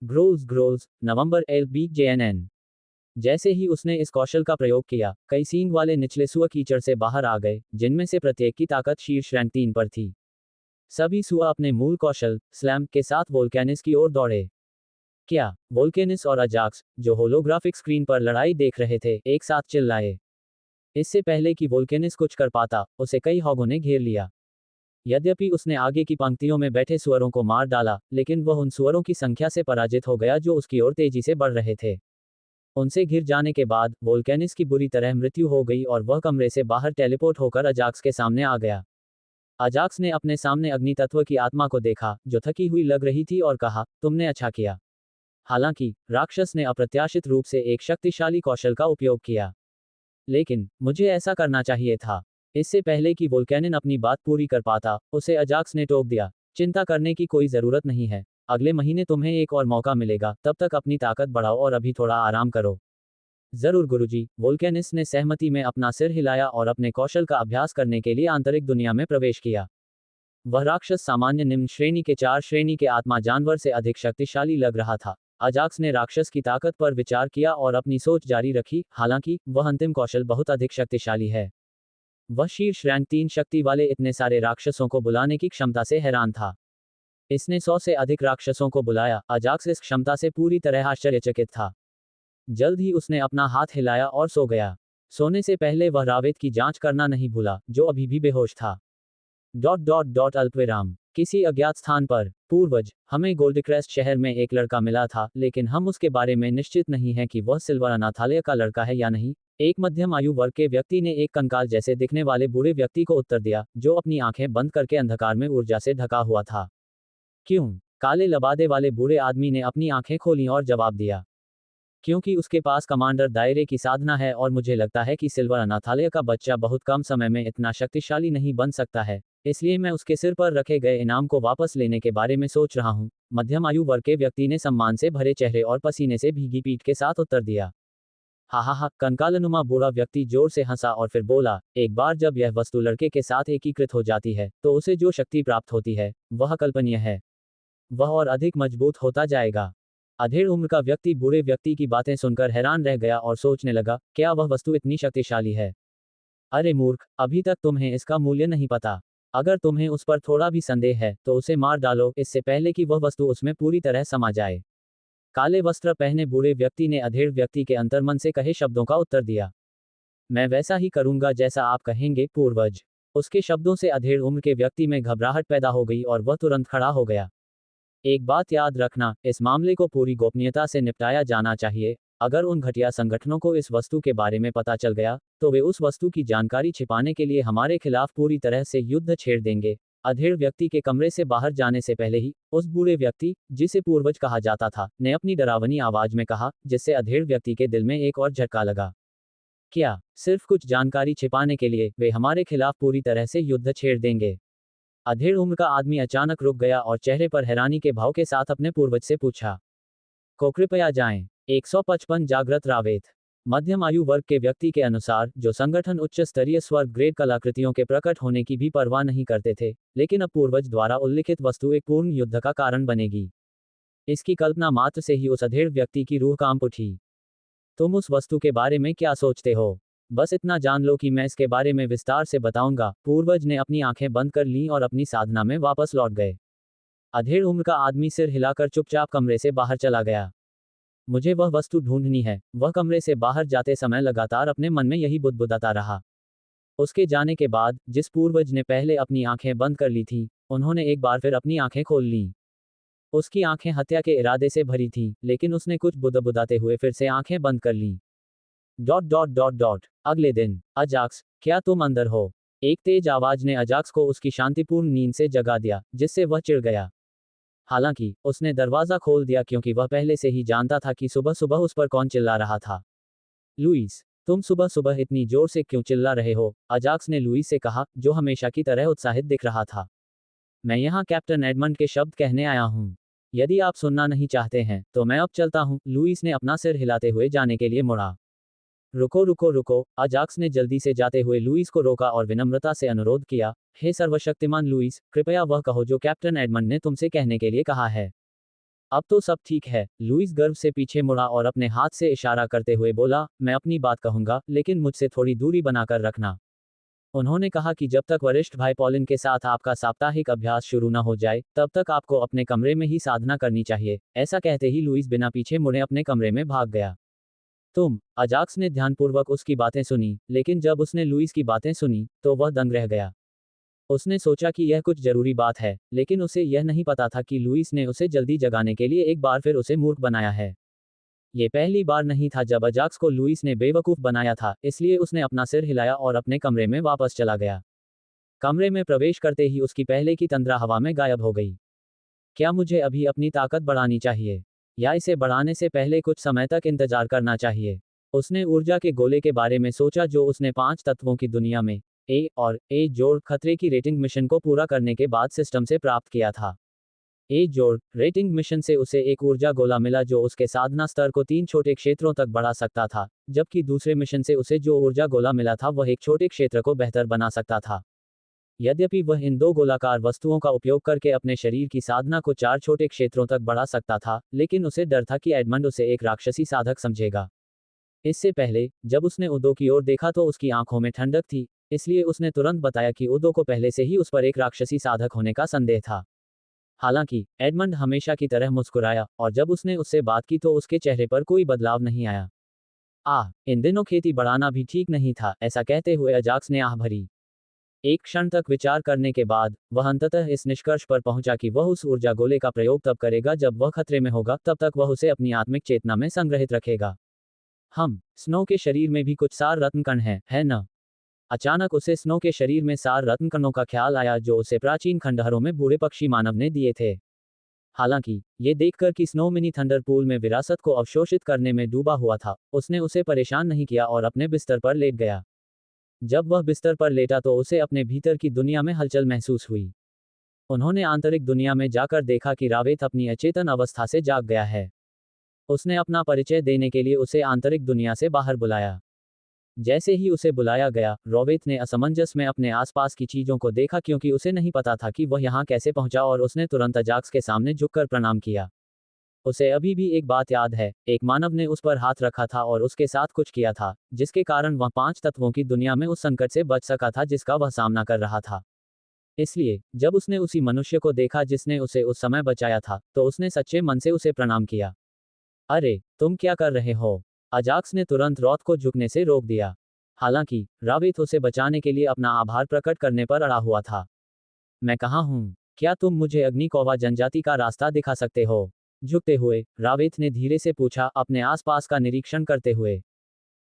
ग्रोल्स ग्रोल्स, नवंबर LBJNN। जैसे ही उसने इस कौशल का प्रयोग किया, कई सींग वाले निचले सुअर कीचड़ से बाहर आ गए, जिनमें से प्रत्येक की ताकत शीर्ष रैंक 3 पर थी। सभी सुअर अपने मूल कौशल, स्लैम, के साथ वोल्केनिस की ओर दौड़े। क्या? वोल्केनिस और अजाक्स, जो होलोग्राफिक स्क्रीन पर लड़ाई देख रहे थे, एक साथ चिल्लाए। इससे पहले कि वोल्केनिस कुछ कर पाता, उसे कई हॉगों ने घेर लिया। यद्यपि उसने आगे की पंक्तियों में बैठे सुअरों को मार डाला, लेकिन वह उन सुअरों की संख्या से पराजित हो गया जो उसकी ओर तेजी से बढ़ रहे थे। उनसे घिर जाने के बाद वोल्केनिस की बुरी तरह मृत्यु हो गई और वह कमरे से बाहर टेलीपोर्ट होकर अजाक्स के सामने आ गया। अजाक्स ने अपने सामने अग्नि तत्व की आत्मा को देखा, जो थकी हुई लग रही थी, और कहा, तुमने अच्छा किया। हालांकि राक्षस ने अप्रत्याशित रूप से एक शक्तिशाली कौशल का उपयोग किया, लेकिन मुझे ऐसा करना चाहिए था। इससे पहले कि वोल्केनिन अपनी बात पूरी कर पाता, उसे अजाक्स ने टोक दिया। चिंता करने की कोई जरूरत नहीं है, अगले महीने तुम्हें एक और मौका मिलेगा, तब तक अपनी ताकत बढ़ाओ और अभी थोड़ा आराम करो। जरूर गुरुजी। वोल्केनिस ने सहमति में अपना सिर हिलाया और अपने कौशल का अभ्यास करने के लिए आंतरिक दुनिया में प्रवेश किया। वह राक्षस सामान्य निम्न श्रेणी के 4 श्रेणी के आत्मा जानवर से अधिक शक्तिशाली लग रहा था। अजाक्स ने राक्षस की ताकत पर विचार किया और अपनी सोच जारी रखी, हालांकि वह अंतिम कौशल बहुत अधिक शक्तिशाली है। वह शीर्ष रैंक 3 शक्ति वाले इतने सारे राक्षसों को बुलाने की क्षमता से हैरान था। इसने 100 से अधिक राक्षसों को बुलाया। अजाक्स इस क्षमता से पूरी तरह आश्चर्यचकित था। जल्द ही उसने अपना हाथ हिलाया और सो गया। सोने से पहले वह रावेत की जांच करना नहीं भूला, जो अभी भी बेहोश था। अल्पविराम। किसी अज्ञात स्थान पर, पूर्वज, हमें गोल्डक्रेस्ट शहर में एक लड़का मिला था, लेकिन हम उसके बारे में निश्चित नहीं हैं कि वह सिल्वर अनाथालय का लड़का है या नहीं। एक मध्यम आयु वर्ग के व्यक्ति ने एक कंकाल जैसे दिखने वाले बूढ़े व्यक्ति को उत्तर दिया, जो अपनी आंखें बंद करके अंधकार में ऊर्जा से ढका हुआ था। क्यों? काले लबादे वाले बूढ़े आदमी ने अपनी आंखें खोलीं और जवाब दिया, क्योंकि उसके पास कमांडर दायरे की साधना है और मुझे लगता है कि सिल्वर अनाथालय का बच्चा बहुत कम समय में इतना शक्तिशाली नहीं बन सकता है, इसलिए मैं उसके सिर पर रखे गए इनाम को वापस लेने के बारे में सोच रहा हूँ। मध्यम आयु वर्ग के व्यक्ति ने सम्मान से भरे चेहरे और पसीने से भीगी पीठ के साथ उत्तर दिया। हा हा हा। कंकालनुमा बूढ़ा व्यक्ति जोर से हंसा और फिर बोला, एक बार जब यह वस्तु लड़के के साथ एकीकृत हो जाती है तो उसे जो शक्ति प्राप्त होती है वह अकल्पनीय है। वह और अधिक मजबूत होता जाएगा। अधेड़ उम्र का व्यक्ति बूढ़े व्यक्ति की बातें सुनकर हैरान रह गया और सोचने लगा, क्या वह वस्तु इतनी शक्तिशाली है? अरे मूर्ख, अभी तक तुम्हें इसका मूल्य नहीं पता। अगर तुम्हें उस पर थोड़ा भी संदेह है तो उसे मार डालो, इससे पहले कि वह वस्तु उसमें पूरी तरह समा जाए। काले वस्त्र पहने बूढ़े व्यक्ति ने अधेड़ व्यक्ति के अंतर्मन से कहे शब्दों का उत्तर दिया। मैं वैसा ही करूंगा जैसा आप कहेंगे पूर्वज। उसके शब्दों से अधेड़ उम्र के व्यक्ति में घबराहट पैदा हो गई और वह तुरंत खड़ा हो गया। एक बात याद रखना, इस मामले को पूरी गोपनीयता से निपटाया जाना चाहिए। अगर उन घटिया संगठनों को इस वस्तु के बारे में पता चल गया तो वे उस वस्तु की जानकारी छिपाने के लिए हमारे खिलाफ पूरी तरह से युद्ध छेड़ देंगे। अधेड़ व्यक्ति के कमरे से बाहर जाने से पहले ही उस बूढ़े व्यक्ति, जिसे पूर्वज कहा जाता था, ने अपनी डरावनी आवाज में कहा, जिससे अधेड़ व्यक्ति के दिल में एक और झटका लगा। क्या सिर्फ कुछ जानकारी छिपाने के लिए वे हमारे खिलाफ पूरी तरह से युद्ध छेड़ देंगे? अधेड़ उम्र का आदमी अचानक रुक गया और चेहरे पर हैरानी के भाव के साथ अपने पूर्वज से पूछा, को कृपया जाएं। 155 जागृत रावेत। मध्यम आयु वर्ग के व्यक्ति के अनुसार, जो संगठन उच्च स्तरीय स्वर्ग ग्रेड कलाकृतियों के प्रकट होने की भी परवाह नहीं करते थे, लेकिन अब पूर्वज द्वारा उल्लिखित वस्तु एक पूर्ण युद्ध का कारण बनेगी। इसकी कल्पना मात्र से ही उस अधेड़ व्यक्ति की रूह कांप उठी। तुम उस वस्तु के बारे में क्या सोचते हो? बस इतना जान लो कि मैं इसके बारे में विस्तार से बताऊंगा। पूर्वज ने अपनी आंखें बंद कर लीं और अपनी साधना में वापस लौट गए। अधेड़ उम्र का आदमी सिर हिलाकर चुपचाप कमरे से बाहर चला गया। मुझे वह वस्तु ढूंढनी है। वह कमरे से बाहर जाते समय लगातार अपने मन में यही बुदबुदाता रहा। उसके जाने के बाद, जिस पूर्वज ने पहले अपनी आंखें बंद कर ली थीं, उन्होंने एक बार फिर अपनी आंखें खोल लीं। उसकी आंखें हत्या के इरादे से भरी थीं, लेकिन उसने कुछ बुदबुदाते हुए फिर से आंखें बंद कर लीं। Dot dot dot dot. अगले दिन, अजाक्स, क्या तुम अंदर हो? एक तेज आवाज ने अजाक्स को उसकी शांतिपूर्ण नींद से जगा दिया, जिससे वह चिढ़ गया। हालांकि उसने दरवाजा खोल दिया क्योंकि वह पहले से ही जानता था कि सुबह सुबह उस पर कौन चिल्ला रहा था। लुइस, तुम सुबह सुबह इतनी जोर से क्यों चिल्ला रहे हो? अजाक्स ने लुइस से कहा, जो हमेशा की तरह उत्साहित दिख रहा था। मैं यहाँ कैप्टन एडमंड के शब्द कहने आया हूँ। यदि आप सुनना नहीं चाहते हैं तो मैं अब चलता हूँ। लुइस ने अपना सिर हिलाते हुए जाने के लिए मुड़ा। रुको रुको रुको। अजाक्स ने जल्दी से जाते हुए लुइस को रोका और विनम्रता से अनुरोध किया, हे सर्वशक्तिमान लुइस, कृपया वह कहो जो कैप्टन एडमंड ने तुमसे कहने के लिए कहा है। अब तो सब ठीक है। लुइस गर्व से पीछे मुड़ा और अपने हाथ से इशारा करते हुए बोला, मैं अपनी बात कहूंगा, लेकिन मुझसे थोड़ी दूरी बनाकर रखना। उन्होंने कहा कि जब तक वरिष्ठ भाई पॉलिन के साथ आपका साप्ताहिक अभ्यास शुरू न हो जाए, तब तक आपको अपने कमरे में ही साधना करनी चाहिए। ऐसा कहते ही लुइस बिना पीछे मुड़े अपने कमरे में भाग गया। अजाक्स ने ध्यानपूर्वक उसकी बातें सुनी, लेकिन जब उसने लुइस की बातें सुनी तो वह दंग रह गया। उसने सोचा कि यह कुछ जरूरी बात है, लेकिन उसे यह नहीं पता था कि लुइस ने उसे जल्दी जगाने के लिए एक बार फिर उसे मूर्ख बनाया है। ये पहली बार नहीं था जब अजाक्स को लुइस ने बेवकूफ बनाया था, इसलिए उसने अपना सिर हिलाया और अपने कमरे में वापस चला गया। कमरे में प्रवेश करते ही उसकी पहले की तंद्रा हवा में गायब हो गई। क्या मुझे अभी अपनी ताकत बढ़ानी चाहिए, या इसे बढ़ाने से पहले कुछ समय तक इंतजार करना चाहिए? उसने ऊर्जा के गोले के बारे में सोचा जो उसने 5 तत्वों की दुनिया में ए और ए जोड़ खतरे की रेटिंग मिशन को पूरा करने के बाद सिस्टम से प्राप्त किया था। ए जोड़ रेटिंग मिशन से उसे एक ऊर्जा गोला मिला जो उसके साधना स्तर को 3 छोटे क्षेत्रों तक बढ़ा सकता था, जबकि दूसरे मिशन से उसे जो ऊर्जा गोला मिला था वह एक छोटे क्षेत्र को बेहतर बना सकता था। यद्यपि वह इन 2 गोलाकार वस्तुओं का उपयोग करके अपने शरीर की साधना को 4 छोटे क्षेत्रों तक बढ़ा सकता था, लेकिन उसे डर था कि एडमंड उसे एक राक्षसी साधक समझेगा। इससे पहले, जब उसने उदो की ओर देखा तो उसकी आंखों में ठंडक थी, इसलिए उसने तुरंत बताया कि उदो को पहले से ही उस पर एक राक्षसी साधक होने का संदेह था। हालांकि एडमंड हमेशा की तरह मुस्कुराया, और जब उसने उससे बात की तो उसके चेहरे पर कोई बदलाव नहीं आया। इन दिनों खेती बढ़ाना भी ठीक नहीं था, ऐसा कहते हुए अजाक्स ने आह भरी। एक क्षण तक विचार करने के बाद, वह अंततः इस निष्कर्ष पर पहुंचा कि वह उस ऊर्जा गोले का प्रयोग तब करेगा जब वह खतरे में होगा, तब तक वह उसे अपनी आत्मिक चेतना में संग्रहित रखेगा। स्नो के शरीर में भी कुछ सार रत्न कण है न? अचानक उसे स्नो के शरीर में सार रत्न कणों का ख्याल आया जो उसे प्राचीन खंडहरों में बूढ़े पक्षी मानव ने दिए थे। हालांकि ये देखकर कि स्नो मिनी थंडर पूल में विरासत को अवशोषित करने में डूबा हुआ था, उसने उसे परेशान नहीं किया और अपने बिस्तर पर लेट गया। जब वह बिस्तर पर लेटा तो उसे अपने भीतर की दुनिया में हलचल महसूस हुई। उन्होंने आंतरिक दुनिया में जाकर देखा कि रावेत अपनी अचेतन अवस्था से जाग गया है। उसने अपना परिचय देने के लिए उसे आंतरिक दुनिया से बाहर बुलाया। जैसे ही उसे बुलाया गया, रोवेत ने असमंजस में अपने आसपास की चीजों को देखा क्योंकि उसे नहीं पता था कि वह यहाँ कैसे पहुंचा और उसने तुरंत अजाक्स के सामने झुककर प्रणाम किया। उसे अभी भी एक बात याद है, एक मानव ने उस पर हाथ रखा था और उसके साथ कुछ किया था, जिसके कारण वह 5 तत्वों की दुनिया में उस संकट से बच सका था जिसका वह सामना कर रहा था। इसलिए, जब उसने उसी मनुष्य को देखा जिसने उसे उस समय बचाया था, तो उसने सच्चे मन से उसे प्रणाम किया। अरे, तुम क्या कर रहे हो? अजाक्स ने तुरंत रॉथ को झुकने से रोक दिया। हालांकि, रावेत उसे बचाने के लिए अपना आभार प्रकट करने पर अड़ा हुआ था। मैं कहाँ हूँ? क्या तुम मुझे अग्निकोवा जनजाति का रास्ता दिखा सकते हो? झुकते हुए, रावेत ने धीरे से पूछा, अपने आसपास का निरीक्षण करते हुए।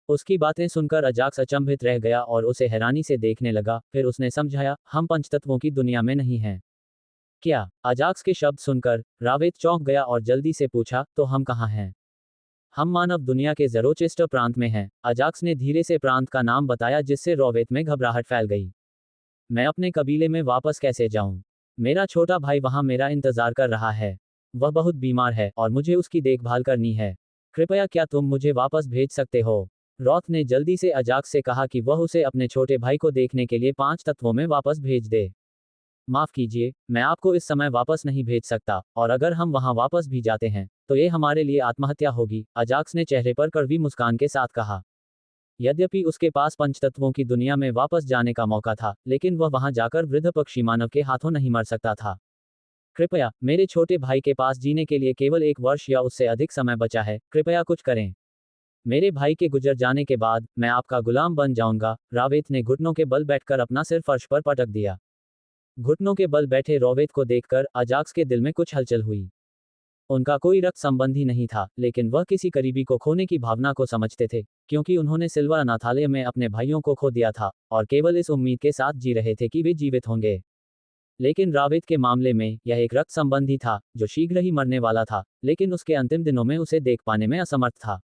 उसकी बातें सुनकर अजाक्स अचंभित रह गया और उसे हैरानी से देखने लगा, फिर उसने समझाया, हम पंचतत्वों की दुनिया में नहीं हैं। क्या? अजाक्स के शब्द सुनकर, रावेत चौंक गया और जल्दी से पूछा, तो हम कहाँ हैं? हम मानव दुनिया के ज़ेरोचेस्टर प्रांत में हैं। अजाक्स ने धीरे से प्रांत का नाम बताया जिससे रोवेत में घबराहट फैल गई। मैं अपने कबीले में वापस कैसे जाऊं? मेरा छोटा भाई वहां मेरा इंतजार कर रहा है। वह बहुत बीमार है और मुझे उसकी देखभाल करनी है। कृपया क्या तुम मुझे वापस भेज सकते हो? रॉथ ने जल्दी से अजाक्स से कहा कि वह उसे अपने छोटे भाई को देखने के लिए 5 तत्वों में वापस भेज दे। माफ कीजिए, मैं आपको इस समय वापस नहीं भेज सकता, और अगर हम वहां वापस भी जाते हैं, तो ये हमारे लिए आत्महत्या होगी, अजाक्स ने चेहरे पर कड़वी मुस्कान के साथ कहा। यद्यपि उसके पास पंचतत्वों की दुनिया में वापस जाने का मौका था, लेकिन वह वहां जाकर वृद्ध पक्षी मानव के हाथों नहीं मर सकता था। कृपया, मेरे छोटे भाई के पास जीने के लिए केवल 1 वर्ष या उससे अधिक समय बचा है, कृपया कुछ करें। मेरे भाई के गुजर जाने के बाद, मैं आपका गुलाम बन जाऊंगा। रावेत ने घुटनों के बल बैठकर अपना सिर फर्श पर पटक दिया। घुटनों के बल बैठे रोवेत को देखकर अजाक्स के दिल में कुछ हलचल हुई। उनका कोई रक्त संबंधी नहीं था, लेकिन वह किसी करीबी को खोने की भावना को समझते थे, क्योंकि उन्होंने सिल्वर अनाथालय में अपने भाइयों को खो दिया था, और केवल इस उम्मीद के साथ जी रहे थे कि वे जीवित होंगे। लेकिन रावेत के मामले में, यह एक रक्त संबंधी था, जो शीघ्र ही मरने वाला था, लेकिन उसके अंतिम दिनों में उसे देख पाने में असमर्थ था।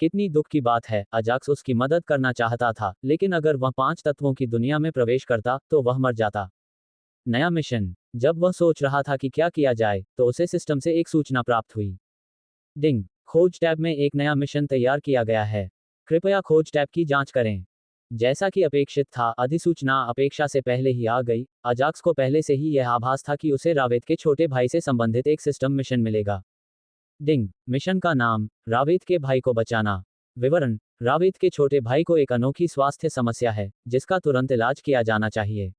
कितनी दुख की बात है, अजाक्स उसकी मदद करना चाहता था, लेकिन अगर वह 5 तत्वों की दुनिया में प्रवेश करता, तो वह मर जाता। नया मिशन। जब वह सोच रहा था कि क्या किया जाए, तो उसे सिस्टम से एक सूचना प्राप्त हुई। डिंग, खोज टैब में एक नया मिशन तैयार किया गया है। कृपया खोज टैब की जांच करें। जैसा कि अपेक्षित था, अधिसूचना अपेक्षा से पहले ही आ गई। अजाक्स को पहले से ही यह आभास था कि उसे रावेत के छोटे भाई से संबंधित एक सिस्टम मिशन मिलेगा। डिंग, मिशन का नाम, रावेत के भाई को बचाना। विवरण, रावेत के छोटे भाई को एक अनोखी स्वास्थ्य समस्या है, जिसका तुरंत इलाज किया जाना चाहिए।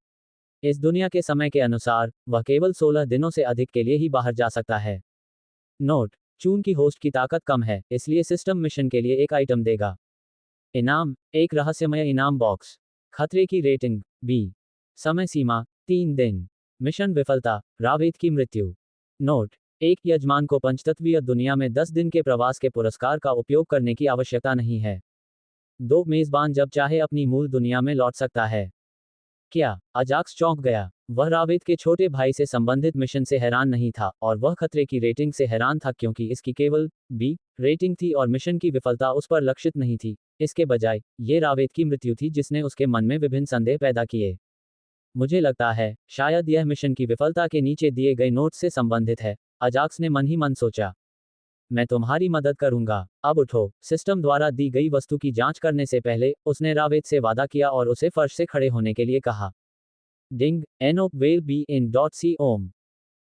इस दुनिया के समय के अनुसार, वह केवल 16 दिनों से अधिक के लिए ही बाहर जा सकता है। नोट, चून की होस्ट की ताकत कम है, इसलिए सिस्टम मिशन के लिए एक आइटम देगा। इनाम, एक रहस्यमय इनाम बॉक्स। खतरे की रेटिंग, बी। समय सीमा, 3 दिन। मिशन विफलता, रावेत की मृत्यु। नोट, एक यजमान को पंचतत्वीय दुनिया में 10 दिन के प्रवास के पुरस्कार का उपयोग करने की आवश्यकता नहीं है। 2 मेजबान जब चाहे अपनी मूल दुनिया में लौट सकता है। क्या? अजाक्स चौंक गया। वह रावेत के छोटे भाई से संबंधित मिशन से हैरान नहीं था, और वह खतरे की रेटिंग से हैरान था क्योंकि इसकी केवल बी रेटिंग थी और मिशन की विफलता उस पर लक्षित नहीं थी। इसके बजाय, ये रावेत की मृत्यु थी जिसने उसके मन में विभिन्न संदेह पैदा किए। मुझे लगता है, शायद यह मिशन की विफलता के नीचे दिए गए नोट से संबंधित है, अजाक्स ने मन ही मन सोचा। मैं तुम्हारी मदद करूंगा। अब उठो। सिस्टम द्वारा दी गई वस्तु की जांच करने से पहले, उसने रावेत से वादा किया और उसे फर्श से खड़े होने के लिए कहा। डिंग, एनो वेल बी इन डॉट सी ओम।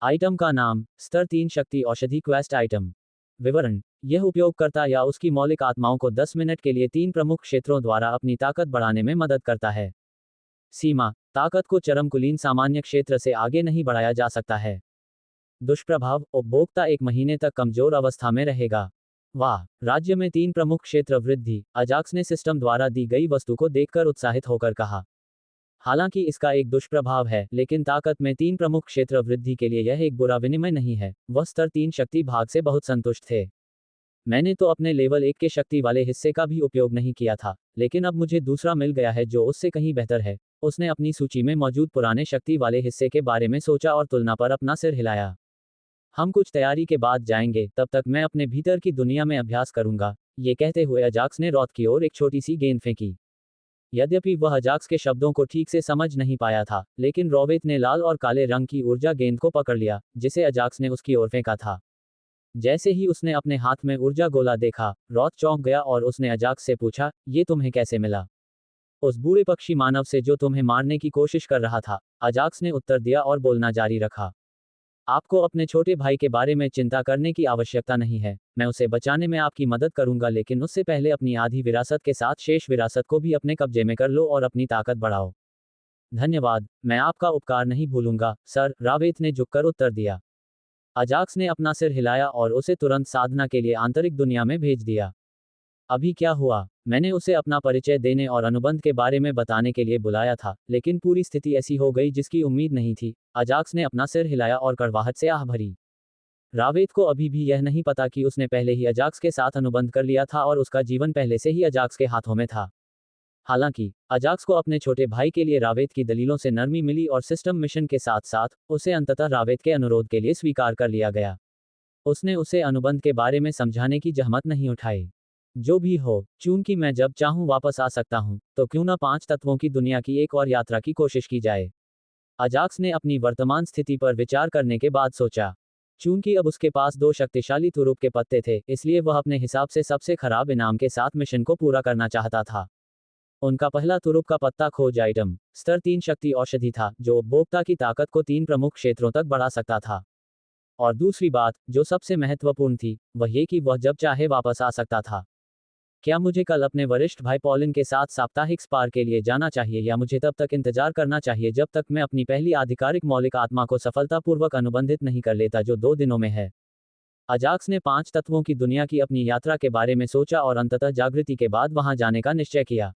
आइटम का नाम, स्तर 3 शक्ति औषधि क्वेस्ट आइटम। विवरण, यह उपयोगकर्ता या उसकी मौलिक आत्माओं को 10 मिनट के लिए 3 प्रमुख क्षेत्रों द्वारा अपनी ताकत बढ़ाने में मदद करता है। सीमा, ताकत को चरम कुलीन सामान्य क्षेत्र से आगे नहीं बढ़ाया जा सकता है। दुष्प्रभाव, उपभोक्ता 1 महीने तक कमजोर अवस्था में रहेगा। वाह, राज्य में 3 प्रमुख क्षेत्र वृद्धि, अजाक्स ने सिस्टम द्वारा दी गई वस्तु को देखकर उत्साहित होकर कहा। हालांकि इसका एक दुष्प्रभाव है, लेकिन ताकत में 3 प्रमुख क्षेत्र वृद्धि के लिए यह एक बुरा विनिमय नहीं है। वह स्तर 3 शक्ति भाग से बहुत संतुष्ट थे। मैंने तो अपने लेवल 1 के शक्ति वाले हिस्से का भी उपयोग नहीं किया था, लेकिन अब मुझे दूसरा मिल गया है जो उससे कहीं बेहतर है। उसने अपनी सूची में मौजूद पुराने शक्ति वाले हिस्से के बारे में सोचा और तुलना पर अपना सिर हिलाया। हम कुछ तैयारी के बाद जाएंगे, तब तक मैं अपने भीतर की दुनिया में अभ्यास करूंगा। ये कहते हुए अजाक्स ने रॉथ की ओर एक छोटी सी गेंद फेंकी। यद्यपि वह अजाक्स के शब्दों को ठीक से समझ नहीं पाया था, लेकिन रोवेत ने लाल और काले रंग की ऊर्जा गेंद को पकड़ लिया, जिसे अजाक्स ने उसकी ओर फेंका था। जैसे ही उसने अपने हाथ में ऊर्जा गोला देखा, रॉथ चौंक गया और उसने अजाक्स से पूछा, ये तुम्हें कैसे मिला? उस बूढ़े पक्षी मानव से जो तुम्हें मारने की कोशिश कर रहा था, अजाक्स ने उत्तर दिया और बोलना जारी रखा। आपको अपने छोटे भाई के बारे में चिंता करने की आवश्यकता नहीं है, मैं उसे बचाने में आपकी मदद करूंगा, लेकिन उससे पहले अपनी आधी विरासत के साथ शेष विरासत को भी अपने कब्जे में कर लो और अपनी ताकत बढ़ाओ। धन्यवाद, मैं आपका उपकार नहीं भूलूंगा, सर, रावेत ने झुककर उत्तर दिया। अजाक्स ने अपना सिर हिलाया और उसे तुरंत साधना के लिए आंतरिक दुनिया में भेज दिया। अभी क्या हुआ? मैंने उसे अपना परिचय देने और अनुबंध के बारे में बताने के लिए बुलाया था, लेकिन पूरी स्थिति ऐसी हो गई जिसकी उम्मीद नहीं थी। अजाक्स ने अपना सिर हिलाया और कड़वाहट से आह भरी। रावेत को अभी भी यह नहीं पता कि उसने पहले ही अजाक्स के साथ अनुबंध कर लिया था और उसका जीवन पहले से ही अजाक्स के हाथों में था। हालांकि अजाक्स को अपने छोटे भाई के लिए रावेत की दलीलों से नरमी मिली और सिस्टम मिशन के साथ साथ उसे अंततः रावेत के अनुरोध के लिए स्वीकार कर लिया गया। उसने उसे अनुबंध के बारे में समझाने की जहमत नहीं उठाई। जो भी हो, चूंकि मैं जब चाहूं वापस आ सकता हूं, तो क्यों न 5 तत्वों की दुनिया की एक और यात्रा की कोशिश की जाए। अजाक्स ने अपनी वर्तमान स्थिति पर विचार करने के बाद सोचा। चूंकि अब उसके पास 2 शक्तिशाली तुरुप के पत्ते थे, इसलिए वह अपने हिसाब से सबसे खराब इनाम के साथ मिशन को पूरा करना चाहता था। उनका पहला तुरुप का पत्ता खोज आइटम स्तर 3 शक्ति औषधि था, जो उपभोक्ता की ताकत को 3 प्रमुख क्षेत्रों तक बढ़ा सकता था। और दूसरी बात, जो सबसे महत्वपूर्ण थी, वह ये कि वह जब चाहे वापस आ सकता था। क्या मुझे कल अपने वरिष्ठ भाई पॉलिन के साथ साप्ताहिक स्पार के लिए जाना चाहिए, या मुझे तब तक इंतजार करना चाहिए जब तक मैं अपनी पहली आधिकारिक मौलिक आत्मा को सफलतापूर्वक अनुबंधित नहीं कर लेता, जो 2 दिनों में है? अजाक्स ने 5 तत्वों की दुनिया की अपनी यात्रा के बारे में सोचा और अंततः जागृति के बाद वहां जाने का निश्चय किया।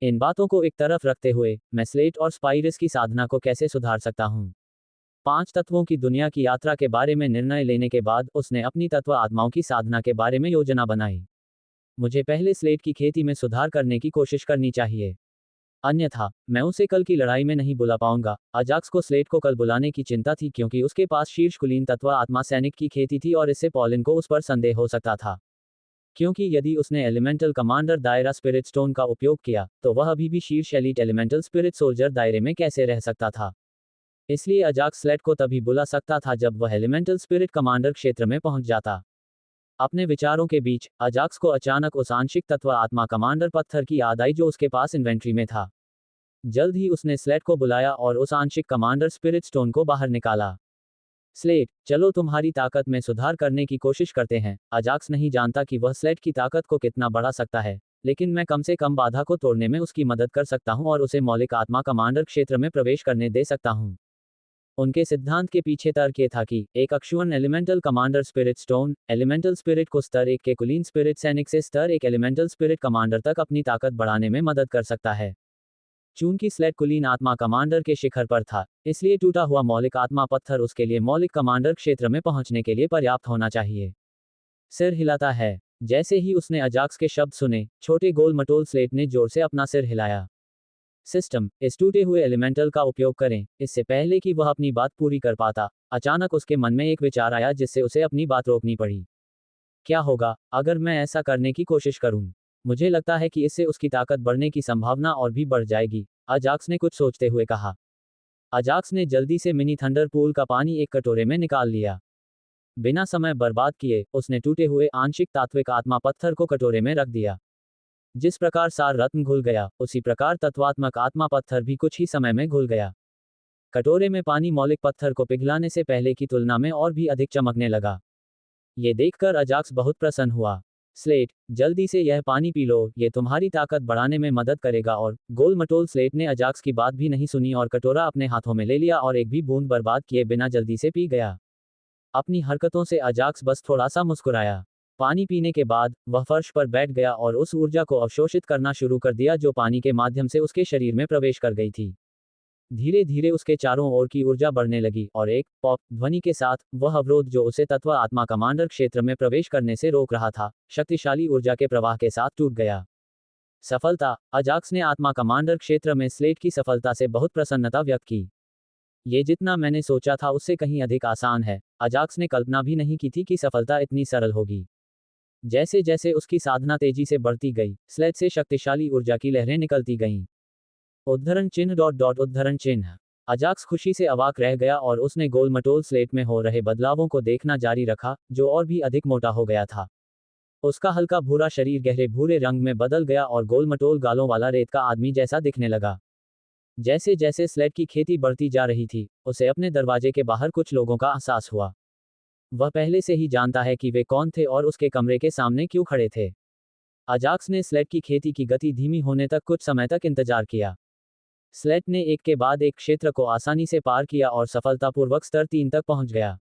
इन बातों को एक तरफ रखते हुए, मैं स्लेट और स्पाइरस की साधना को कैसे सुधार सकता हूँ? 5 तत्वों की दुनिया की यात्रा के बारे में निर्णय लेने के बाद उसने अपनी तत्व आत्माओं की साधना के बारे में योजना बनाई। मुझे पहले स्लेट की खेती में सुधार करने की कोशिश करनी चाहिए, अन्यथा मैं उसे कल की लड़ाई में नहीं बुला पाऊंगा। अजाक्स को स्लेट को कल बुलाने की चिंता थी, क्योंकि उसके पास शीर्ष कुलीन तत्व आत्मा सैनिक की खेती थी और इससे पॉलिन को उस पर संदेह हो सकता था। क्योंकि यदि उसने एलिमेंटल कमांडर दायरा स्पिरिट स्टोन का उपयोग किया, तो वह अभी भी शीर्ष एलीट एलिमेंटल स्पिरिट सोल्जर दायरे में कैसे रह सकता था। इसलिए अजाक्स स्लेट को तभी बुला सकता था जब वह एलिमेंटल स्पिरिट कमांडर क्षेत्र में पहुंच जाता। अपने विचारों के बीच अजाक्स को अचानक उस आंशिक तत्व आत्मा कमांडर पत्थर की याद आई जो उसके पास इन्वेंट्री में था। जल्द ही उसने स्लेट को बुलाया और उस आंशिक कमांडर स्पिरिट स्टोन को बाहर निकाला। स्लेट, चलो तुम्हारी ताकत में सुधार करने की कोशिश करते हैं। अजाक्स नहीं जानता कि वह स्लेट की ताकत को कितना बढ़ा सकता है, लेकिन मैं कम से कम बाधा को तोड़ने में उसकी मदद कर सकता हूं और उसे मौलिक आत्मा कमांडर क्षेत्र में प्रवेश करने दे सकता हूं। उनके सिद्धांत के पीछे तर्क ये था कि एक अक्षुअन elemental commander spirit stone elemental spirit को स्तर 1 के कुलीन स्पिरिट सैनिक से स्तर 1 एलिमेंटल स्पिरिट कमांडर तक अपनी ताकत बढ़ाने में मदद कर सकता है। चूंकि स्लेट कुलीन आत्मा कमांडर के शिखर पर था, इसलिए टूटा हुआ मौलिक आत्मा पत्थर उसके लिए मौलिक कमांडर क्षेत्र में पहुंचने के लिए पर्याप्त होना चाहिए। सिर हिलाता है। जैसे ही उसने अजाक्स के शब्द सुने, छोटे गोल मटोल स्लेट ने जोर से अपना सिर हिलाया। सिस्टम, इस टूटे हुए एलिमेंटल का उपयोग करें। इससे पहले कि वह अपनी बात पूरी कर पाता, अचानक उसके मन में एक विचार आया जिससे उसे अपनी बात रोकनी पड़ी। क्या होगा अगर मैं ऐसा करने की कोशिश करूं? मुझे लगता है कि इससे उसकी ताकत बढ़ने की संभावना और भी बढ़ जाएगी, अजाक्स ने कुछ सोचते हुए कहा। अजाक्स ने जल्दी से मिनी थंडर पूल का पानी एक कटोरे में निकाल लिया। बिना समय बर्बाद किए उसने टूटे हुए आंशिक तात्विक आत्मा पत्थर को कटोरे में रख दिया। जिस प्रकार सार रत्न घुल गया, उसी प्रकार तत्वात्मक आत्मा पत्थर भी कुछ ही समय में घुल गया। कटोरे में पानी मौलिक पत्थर को पिघलाने से पहले की तुलना में और भी अधिक चमकने लगा। ये देखकर अजाक्स बहुत प्रसन्न हुआ। स्लेट, जल्दी से यह पानी पी लो, ये तुम्हारी ताकत बढ़ाने में मदद करेगा। और गोल मटोल स्लेट ने अजाक्स की बात भी नहीं सुनी और कटोरा अपने हाथों में ले लिया और एक भी बूंद बर्बाद किए बिना जल्दी से पी गया। अपनी हरकतों से अजाक्स बस थोड़ा सा मुस्कुराया। पानी पीने के बाद वह फर्श पर बैठ गया और उस ऊर्जा को अवशोषित करना शुरू कर दिया जो पानी के माध्यम से उसके शरीर में प्रवेश कर गई थी। धीरे धीरे उसके चारों ओर की ऊर्जा बढ़ने लगी और एक पॉप ध्वनि के साथ वह अवरोध जो उसे तत्व आत्मा कमांडर क्षेत्र में प्रवेश करने से रोक रहा था, शक्तिशाली ऊर्जा के प्रवाह के साथ टूट गया। सफलता, अजाक्स ने आत्मा कमांडर क्षेत्र में स्लेट की सफलता से बहुत प्रसन्नता व्यक्त की। ये जितना मैंने सोचा था उससे कहीं अधिक आसान है। अजाक्स ने कल्पना भी नहीं की थी कि सफलता इतनी सरल होगी। जैसे जैसे उसकी साधना तेजी से बढ़ती गई, स्लेट से शक्तिशाली ऊर्जा की लहरें निकलती गईं। उद्धरण चिन्ह डॉट डॉट उद्धरण चिन्ह। अजाक्स खुशी से अवाक रह गया और उसने गोल-मटोल स्लेट में हो रहे बदलावों को देखना जारी रखा, जो और भी अधिक मोटा हो गया था। उसका हल्का भूरा शरीर गहरे भूरे रंग में बदल गया और गोल-मटोल गालों वाला रेत का आदमी जैसा दिखने लगा। जैसे जैसे स्लेट की खेती बढ़ती जा रही थी, उसे अपने दरवाजे के बाहर कुछ लोगों का एहसास हुआ। वह पहले से ही जानता है कि वे कौन थे और उसके कमरे के सामने क्यों खड़े थे। अजाक्स ने स्लेट की खेती की गति धीमी होने तक कुछ समय तक इंतजार किया। स्लेट ने एक के बाद एक क्षेत्र को आसानी से पार किया और सफलतापूर्वक स्तर 3 तक पहुंच गया।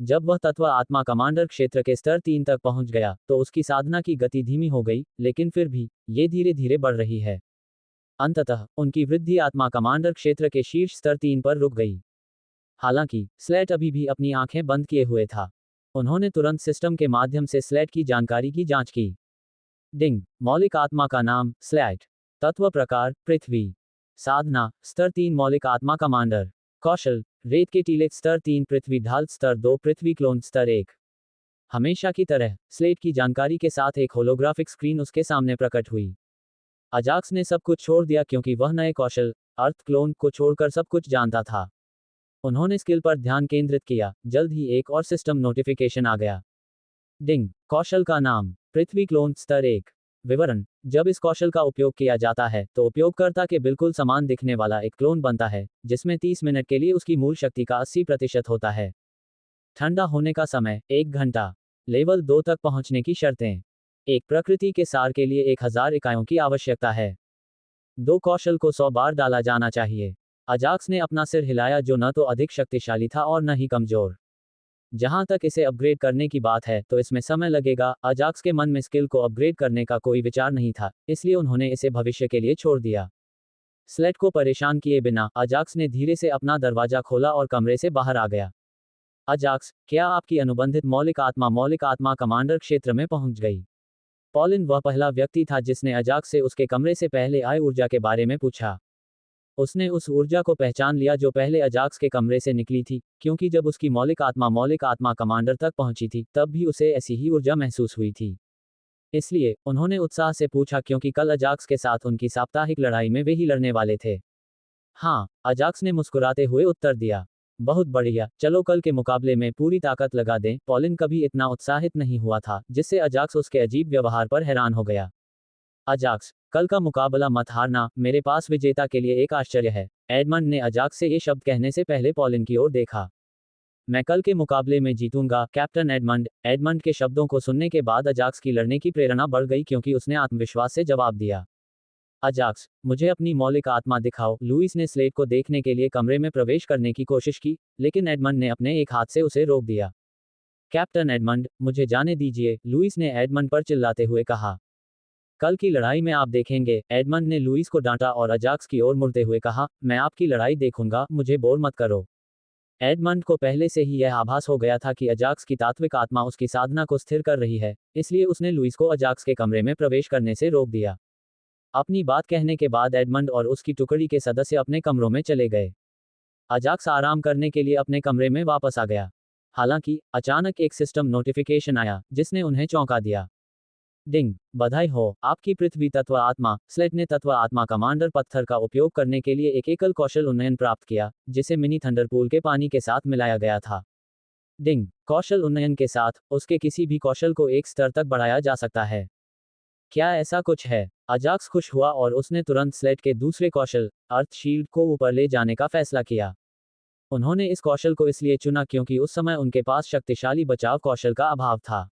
जब वह तत्व आत्मा कमांडर क्षेत्र के स्तर 3 तक पहुंच गया, तो उसकी साधना की गति धीमी हो गई, लेकिन फिर भी, ये धीरे धीरे बढ़ रही है। अंततः, उनकी वृद्धि आत्मा कमांडर क्षेत्र के शीर्ष स्तर 3 पर रुक गई। हालांकि, स्लेट अभी भी अपनी आंखें बंद किए हुए था। उन्होंने तुरंत सिस्टम के माध्यम से स्लेट की जानकारी की जांच की। डिंग, मौलिक आत्मा का नाम, स्लेट। तत्व प्रकार, पृथ्वी। साधना, स्तर 3 मौलिक आत्मा कमांडर। कौशल, रेत के टीले स्तर 3 पृथ्वी ढाल स्तर 2 पृथ्वी क्लोन स्तर 1। हमेशा की तरह, स्लेट की जानकारी के साथ एक होलोग्राफिक स्क्रीन उसके सामने प्रकट हुई। अजाक्स ने सब कुछ छोड़ दिया क्योंकि वह नए कौशल, अर्थ क्लोन को छोड़कर सब कुछ जानता था। उन्होंने स्किल पर ध्यान केंद्रित किया, जल्द ही एक और सिस्टम नोटिफिकेशन आ गया। डिंग, कौशल का नाम, पृथ्वी क्लोन स्तर 1। विवरण, जब इस कौशल का उपयोग किया जाता है, तो उपयोगकर्ता के बिल्कुल समान दिखने वाला एक क्लोन बनता है, जिसमें 30 मिनट के लिए उसकी मूल शक्ति का 80% होता है। ठंडा होने का समय, 1 घंटा। लेवल 2 तक पहुंचने की शर्तें। एक प्रकृति के सार के लिए 1000 इकाइयों की आवश्यकता है। 2 कौशल को 100 बार डाला जाना चाहिए। अजाक्स ने अपना सिर हिलाया, जो न तो अधिक शक्तिशाली था और न ही कमजोर। जहां तक इसे अपग्रेड करने की बात है, तो इसमें समय लगेगा। अजाक्स के मन में स्किल को अपग्रेड करने का कोई विचार नहीं था, इसलिए उन्होंने इसे भविष्य के लिए छोड़ दिया। स्लेट को परेशान किए बिना, अजाक्स ने धीरे से अपना दरवाजा खोला और कमरे से बाहर आ गया। अजाक्स, क्या आपकी अनुबंधित मौलिक आत्मा कमांडर क्षेत्र में पहुंच गई? पॉलिन वह पहला व्यक्ति था जिसने अजाक्स से उसके कमरे से पहले आई ऊर्जा के बारे में पूछा। उसने उस ऊर्जा को पहचान लिया जो पहले अजाक्स के कमरे से निकली थी, क्योंकि जब उसकी मौलिक आत्मा कमांडर तक पहुंची थी, तब भी उसे ऐसी ही ऊर्जा महसूस हुई थी। इसलिए, उन्होंने उत्साह से पूछा क्योंकि कल अजाक्स के साथ उनकी साप्ताहिक लड़ाई में वे ही लड़ने वाले थे। हाँ, अजाक्स ने मुस्कुराते हुए उत्तर दिया। बहुत बढ़िया, चलो कल के मुकाबले में पूरी ताकत लगा दें। पॉलिन कभी इतना उत्साहित नहीं हुआ था, जिससे अजाक्स उसके अजीब व्यवहार पर हैरान हो गया। अजाक्स, कल का मुकाबला मत हारना, मेरे पास विजेता के लिए एक आश्चर्य है। एडमंड ने अजाक्स से ये शब्द कहने से पहले पॉलिन की ओर देखा। मैं कल के मुकाबले में जीतूंगा, कैप्टन एडमंड। एडमंड के शब्दों को सुनने के बाद अजाक्स की लड़ने की प्रेरणा बढ़ गई क्योंकि उसने आत्मविश्वास से जवाब दिया। अजाक्स, मुझे अपनी मौलिक आत्मा दिखाओ। लुइस ने स्लेट को देखने के लिए कमरे में प्रवेश करने की कोशिश की, लेकिन एडमंड ने अपने एक हाथ से उसे रोक दिया। कैप्टन एडमंड, मुझे जाने दीजिए, लुइस ने एडमंड पर चिल्लाते हुए कहा। कल की लड़ाई में आप देखेंगे, एडमंड ने लुइस को डांटा और अजाक्स की ओर मुड़ते हुए कहा, मैं आपकी लड़ाई देखूंगा, मुझे बोर मत करो। एडमंड को पहले से ही यह आभास हो गया था कि अजाक्स की तात्विक आत्मा उसकी साधना को स्थिर कर रही है, इसलिए उसने लुइस को अजाक्स के कमरे में प्रवेश करने से रोक दिया। अपनी बात कहने के बाद एडमंड और उसकी टुकड़ी के सदस्य अपने कमरों में चले गए। अजाक्स आराम करने के लिए अपने कमरे में वापस आ गया। हालांकि, अचानक एक सिस्टम नोटिफिकेशन आया, जिसने उन्हें चौंका दिया। डिंग, बधाई हो, आपकी पृथ्वी तत्व आत्मा, स्लेट ने तत्व आत्मा कमांडर पत्थर का उपयोग करने के लिए एक एकल कौशल उन्नयन प्राप्त किया, जिसे मिनी थंडरपूल के पानी के साथ मिलाया गया था। डिंग, कौशल उन्नयन के साथ, उसके किसी भी कौशल को एक स्तर तक बढ़ाया जा सकता है। क्या ऐसा कुछ है? अजाक्स खुश हुआ और उसने तुरंत स्लेट के दूसरे कौशल, अर्थ शील्ड को ऊपर ले जाने का फैसला किया। उन्होंने इस कौशल को इसलिए चुना क्योंकि उस समय उनके पास शक्तिशाली बचाव कौशल का अभाव था।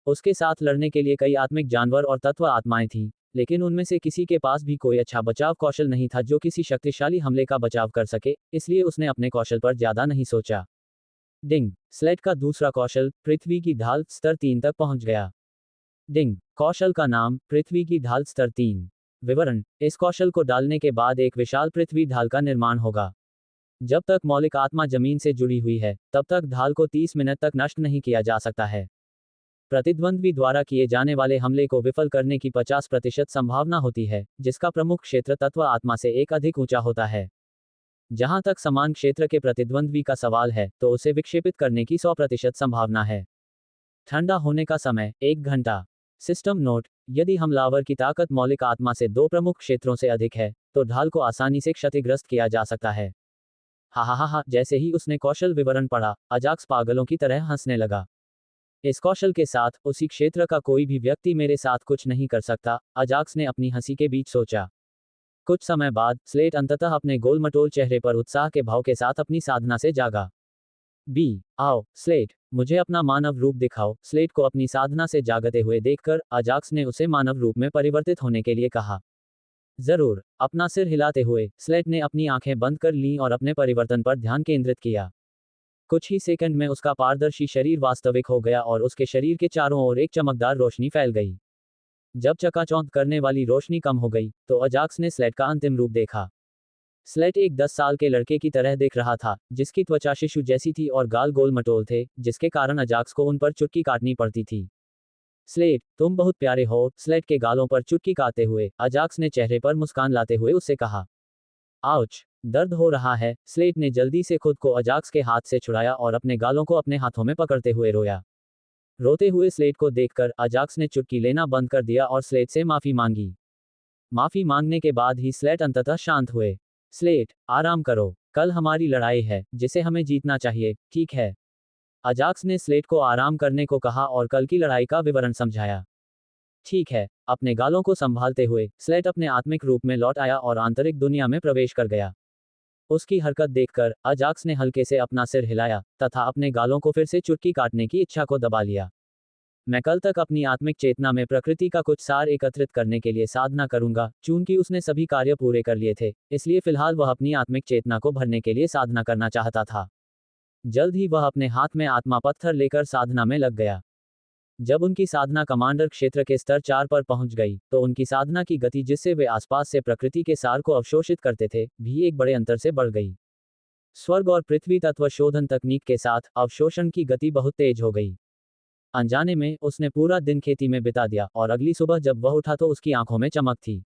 उसके साथ लड़ने के लिए कई आत्मिक जानवर और तत्व आत्माएं थीं, लेकिन उनमें से किसी के पास भी कोई अच्छा बचाव कौशल नहीं था जो किसी शक्तिशाली हमले का बचाव कर सके, इसलिए उसने अपने कौशल पर ज्यादा नहीं सोचा। डिंग, स्लेट का दूसरा कौशल, पृथ्वी की ढाल, स्तर 3 तक पहुंच गया। डिंग, कौशल का नाम, पृथ्वी की ढाल स्तर 3। विवरण, इस कौशल को डालने के बाद एक विशाल पृथ्वी ढाल का निर्माण होगा। जब तक मौलिक आत्मा जमीन से जुड़ी हुई है, तब तक ढाल को 30 मिनट तक नष्ट नहीं किया जा सकता है। प्रतिद्वंद्वी द्वारा किए जाने वाले हमले को विफल करने की 50% संभावना होती है, जिसका प्रमुख क्षेत्र तत्व आत्मा से एक अधिक ऊंचा होता है। जहां तक समान क्षेत्र के प्रतिद्वंद्वी का सवाल है, तो उसे विक्षेपित करने की 100% संभावना है। ठंडा होने का समय, 1 घंटा। सिस्टम नोट, यदि हमलावर की ताकत मौलिक आत्मा से 2 प्रमुख क्षेत्रों से अधिक है, तो ढाल को आसानी से क्षतिग्रस्त किया जा सकता है। हा हा हा हा। जैसे ही उसने कौशल विवरण पढ़ा, अजाक्स पागलों की तरह हंसने लगा। इस कौशल के साथ उसी क्षेत्र का कोई भी व्यक्ति मेरे साथ कुछ नहीं कर सकता, अजाक्स ने अपनी हंसी के बीच सोचा। कुछ समय बाद स्लेट अंततः अपने गोलमटोल चेहरे पर उत्साह के भाव के साथ अपनी साधना से जागा। आओ स्लेट, मुझे अपना मानव रूप दिखाओ। स्लेट को अपनी साधना से जागते हुए देखकर अजाक्स ने उसे मानव रूप में परिवर्तित होने के लिए कहा। जरूर। अपना सिर हिलाते हुए स्लेट ने अपनी आंखें बंद कर लीं और अपने परिवर्तन पर ध्यान केंद्रित किया। कुछ ही सेकंड में उसका पारदर्शी शरीर वास्तविक हो गया और उसके शरीर के चारों ओर एक चमकदार रोशनी फैल गई। जब चकाचौंध करने वाली रोशनी कम हो गई, तो अजाक्स ने स्लेट का अंतिम रूप देखा। स्लेट एक 10 साल के लड़के की तरह दिख रहा था, जिसकी त्वचा शिशु जैसी थी और गाल गोल मटोल थे, जिसके कारण अजाक्स को उन पर चुटकी काटनी पड़ती थी। स्लेट, तुम बहुत प्यारे हो। स्लेट के गालों पर चुटकी काटते हुए अजाक्स ने चेहरे पर मुस्कान लाते हुए उससे कहा। आउच, दर्द हो रहा है। स्लेट ने जल्दी से खुद को अजाक्स के हाथ से छुड़ाया और अपने गालों को अपने हाथों में पकड़ते हुए रोया। रोते हुए स्लेट को देखकर अजाक्स ने चुटकी लेना बंद कर दिया और स्लेट से माफी मांगी। माफी मांगने के बाद ही स्लेट अंततः शांत हुए। स्लेट, आराम करो। कल हमारी लड़ाई है, जिसे हमें जीतना चाहिए, ठीक है? अजाक्स ने स्लेट को आराम करने को कहा और कल की लड़ाई का विवरण समझाया। ठीक है। अपने गालों को संभालते हुए स्लेट अपने आत्मिक रूप में लौट आया और आंतरिक दुनिया में प्रवेश कर गया। उसकी हरकत देखकर अजाक्स ने हल्के से अपना सिर हिलाया तथा अपने गालों को फिर से चुटकी काटने की इच्छा को दबा लिया। मैं कल तक अपनी आत्मिक चेतना में प्रकृति का कुछ सार एकत्रित करने के लिए साधना करूंगा। चूंकि उसने सभी कार्य पूरे कर लिए थे, इसलिए फिलहाल वह अपनी आत्मिक चेतना को भरने के लिए साधना करना चाहता था। जल्द ही वह अपने हाथ में आत्मा पत्थर लेकर साधना में लग गया। जब उनकी साधना कमांडर क्षेत्र के स्तर 4 पर पहुंच गई, तो उनकी साधना की गति, जिससे वे आसपास से प्रकृति के सार को अवशोषित करते थे, भी एक बड़े अंतर से बढ़ गई। स्वर्ग और पृथ्वी तत्व शोधन तकनीक के साथ अवशोषण की गति बहुत तेज हो गई। अनजाने में उसने पूरा दिन खेती में बिता दिया और अगली सुबह जब वह उठा तो उसकी आंखों में चमक थी।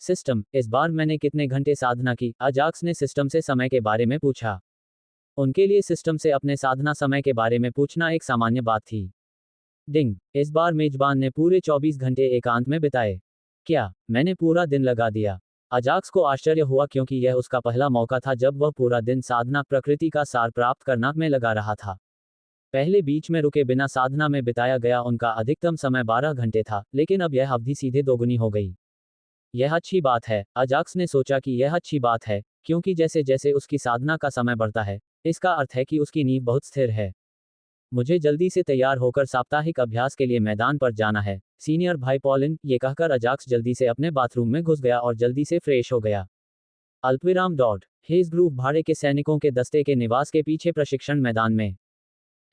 सिस्टम, इस बार मैंने कितने घंटे साधना की? अजाक्स ने सिस्टम से समय के बारे में पूछा। उनके लिए सिस्टम से अपने साधना समय के बारे में पूछना एक सामान्य बात थी। डिंग, इस बार मेजबान ने पूरे 24 घंटे एकांत में बिताए। क्या? मैंने पूरा दिन लगा दिया। अजाक्स को आश्चर्य हुआ क्योंकि यह उसका पहला मौका था जब वह पूरा दिन साधना प्रकृति का सार प्राप्त करना में लगा रहा था। पहले बीच में रुके बिना साधना में बिताया गया उनका अधिकतम समय 12 घंटे था, लेकिन अब यह अवधि सीधे दोगुनी हो गई। यह अच्छी बात है। अजाक्स ने सोचा कि यह अच्छी बात है, क्योंकि जैसे जैसे उसकी साधना का समय बढ़ता है, इसका अर्थ है कि उसकी नींव बहुत स्थिर है। मुझे जल्दी से तैयार होकर साप्ताहिक अभ्यास के लिए मैदान पर जाना है, सीनियर भाई पॉलिन। ये कहकर अजाक्स जल्दी से अपने बाथरूम में घुस गया और जल्दी से फ्रेश हो गया। अल्पविराम डॉट हेज ग्रुप भाड़े के सैनिकों के दस्ते के निवास के पीछे प्रशिक्षण मैदान में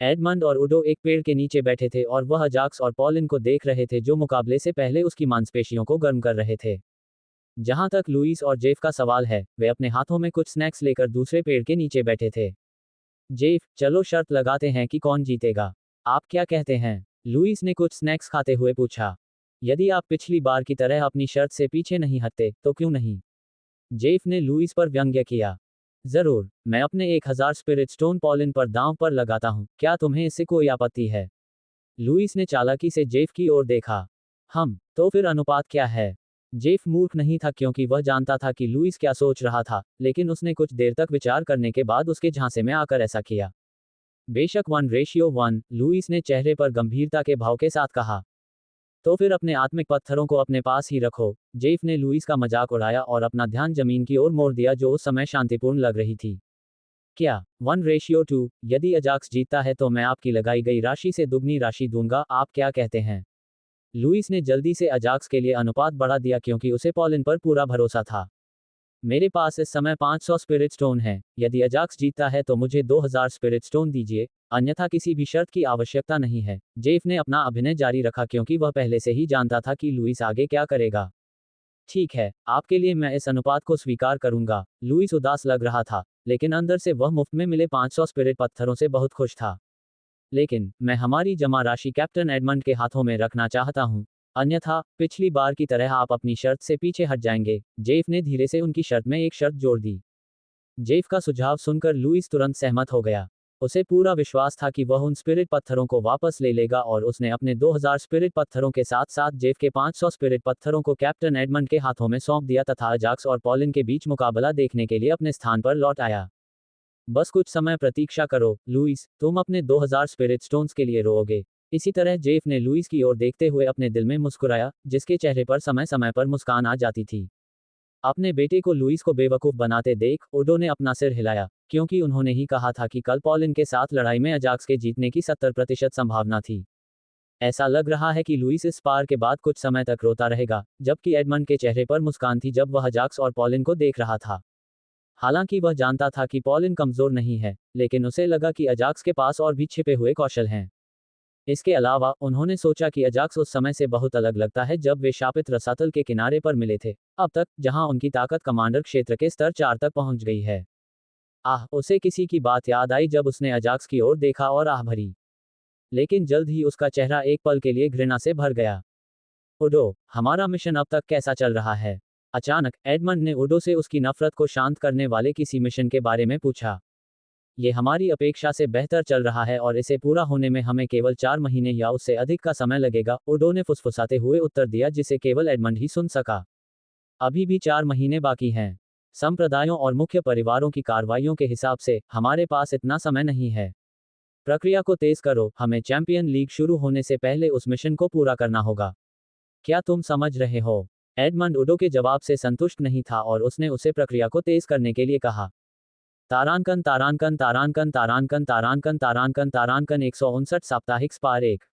एडमंड और उडो एक पेड़ के नीचे बैठे थे और वह अजाक्स और पॉलिन को देख रहे थे, जो मुकाबले से पहले उसकी मांसपेशियों को गर्म कर रहे थे। जहां तक लुइस और जेफ का सवाल है, वे अपने हाथों में कुछ स्नैक्स लेकर दूसरे पेड़ के नीचे बैठे थे। जेफ, चलो शर्त लगाते हैं कि कौन जीतेगा। आप क्या कहते हैं? लुइस ने कुछ स्नैक्स खाते हुए पूछा। यदि आप पिछली बार की तरह अपनी शर्त से पीछे नहीं हटते, तो क्यों नहीं? जेफ ने लुइस पर व्यंग्य किया। जरूर, मैं अपने 1000 स्पिरिट स्टोन पॉलिन पर दांव पर लगाता हूं। क्या तुम्हें इससे कोई आपत्ति है? लुइस ने चालाकी से जेफ की ओर देखा। तो फिर अनुपात क्या है? जेफ मूर्ख नहीं था क्योंकि वह जानता था कि लुइस क्या सोच रहा था, लेकिन उसने कुछ देर तक विचार करने के बाद उसके झांसे में आकर ऐसा किया। बेशक 1:1, लुइस ने चेहरे पर गंभीरता के भाव के साथ कहा। तो फिर अपने आत्मिक पत्थरों को अपने पास ही रखो। जेफ ने लुइस का मजाक उड़ाया और अपना ध्यान जमीन की ओर मोड़ दिया, जो उस समय शांतिपूर्ण लग रही थी। क्या? 1:2, यदि अजाक्स जीतता है तो मैं आपकी लगाई गई राशि से दुगनी राशि दूंगा। आप क्या कहते हैं? लुइस ने जल्दी से अजाक्स के लिए अनुपात बढ़ा दिया क्योंकि उसे पॉलिन पर पूरा भरोसा था। मेरे पास इस समय 500 स्पिरिट स्टोन है। यदि अजाक्स जीतता है तो मुझे 2000 स्पिरिट स्टोन दीजिए, अन्यथा किसी भी शर्त की आवश्यकता नहीं है। जेफ ने अपना अभिनय जारी रखा क्योंकि वह पहले से ही जानता था कि लुइस आगे क्या करेगा। ठीक है, आपके लिए मैं इस अनुपात को स्वीकार करूंगा। लुइस उदास लग रहा था, लेकिन अंदर से वह मुफ्त में मिले 500 स्पिरिट पत्थरों से बहुत खुश था। लेकिन मैं हमारी जमा राशि कैप्टन एडमंड के हाथों में रखना चाहता हूं, अन्यथा पिछली बार की तरह आप अपनी शर्त से पीछे हट जाएंगे। जेफ ने धीरे से उनकी शर्त में एक शर्त जोड़ दी। जेफ का सुझाव सुनकर लुइस तुरंत सहमत हो गया। उसे पूरा विश्वास था कि वह उन स्पिरिट पत्थरों को वापस ले लेगा और उसने अपने 2000 स्पिरिट पत्थरों के साथ साथ जेफ के 500 स्पिरिट पत्थरों को कैप्टन एडमंड के हाथों में सौंप दिया तथा अजाक्स और पॉलिन के बीच मुकाबला देखने के लिए अपने स्थान पर लौट आया। बस कुछ समय प्रतीक्षा करो लुइस, तुम अपने 2000 स्पिरिट स्टोन्स के लिए रोओगे। इसी तरह जेफ ने लुइस की ओर देखते हुए अपने दिल में मुस्कुराया, जिसके चेहरे पर समय समय पर मुस्कान आ जाती थी। अपने बेटे को लुइस को बेवकूफ बनाते देख ओडो ने अपना सिर हिलाया, क्योंकि उन्होंने ही कहा था कि कल पॉलिन के साथ लड़ाई में अजाक्स के जीतने की 70% संभावना थी। ऐसा लग रहा है कि लुइस इस पार के बाद कुछ समय तक रोता रहेगा, जबकि एडमंड के चेहरे पर मुस्कान थी जब वह अजाक्स और पॉलिन को देख रहा था। हालांकि वह जानता था कि पॉलिन कमजोर नहीं है, लेकिन उसे लगा कि अजाक्स के पास और भी छिपे हुए कौशल हैं। इसके अलावा उन्होंने सोचा कि अजाक्स उस समय से बहुत अलग लगता है जब वे शापित रसातल के किनारे पर मिले थे, अब तक जहां उनकी ताकत कमांडर क्षेत्र के स्तर 4 तक पहुंच गई है। उसे किसी की बात याद आई जब उसने अजाक्स की ओर देखा और आह भरी। लेकिन जल्द ही उसका चेहरा एक पल के लिए घृणा से भर गया। ओडो, हमारा मिशन अब तक कैसा चल रहा है? अचानक एडमंड ने ओडो से उसकी नफरत को शांत करने वाले किसी मिशन के बारे में पूछा। ये हमारी अपेक्षा से बेहतर चल रहा है और इसे पूरा होने में हमें केवल 4 महीने या उससे अधिक का समय लगेगा, ओडो ने फुसफुसाते हुए उत्तर दिया, जिसे केवल एडमंड ही सुन सका। अभी भी 4 महीने बाकी हैं। संप्रदायों और मुख्य परिवारों की कार्रवाइयों के हिसाब से हमारे पास इतना समय नहीं है। प्रक्रिया को तेज करो, हमें चैंपियन लीग शुरू होने से पहले उस मिशन को पूरा करना होगा। क्या तुम समझ रहे हो? एडमंड ओडो के जवाब से संतुष्ट नहीं था और उसने उसे प्रक्रिया को तेज करने के लिए कहा। तारांकन तारांकन तारांकन तारांकन तारांकन तारांकन तारांकन 159 साप्ताहिक स्पार 1।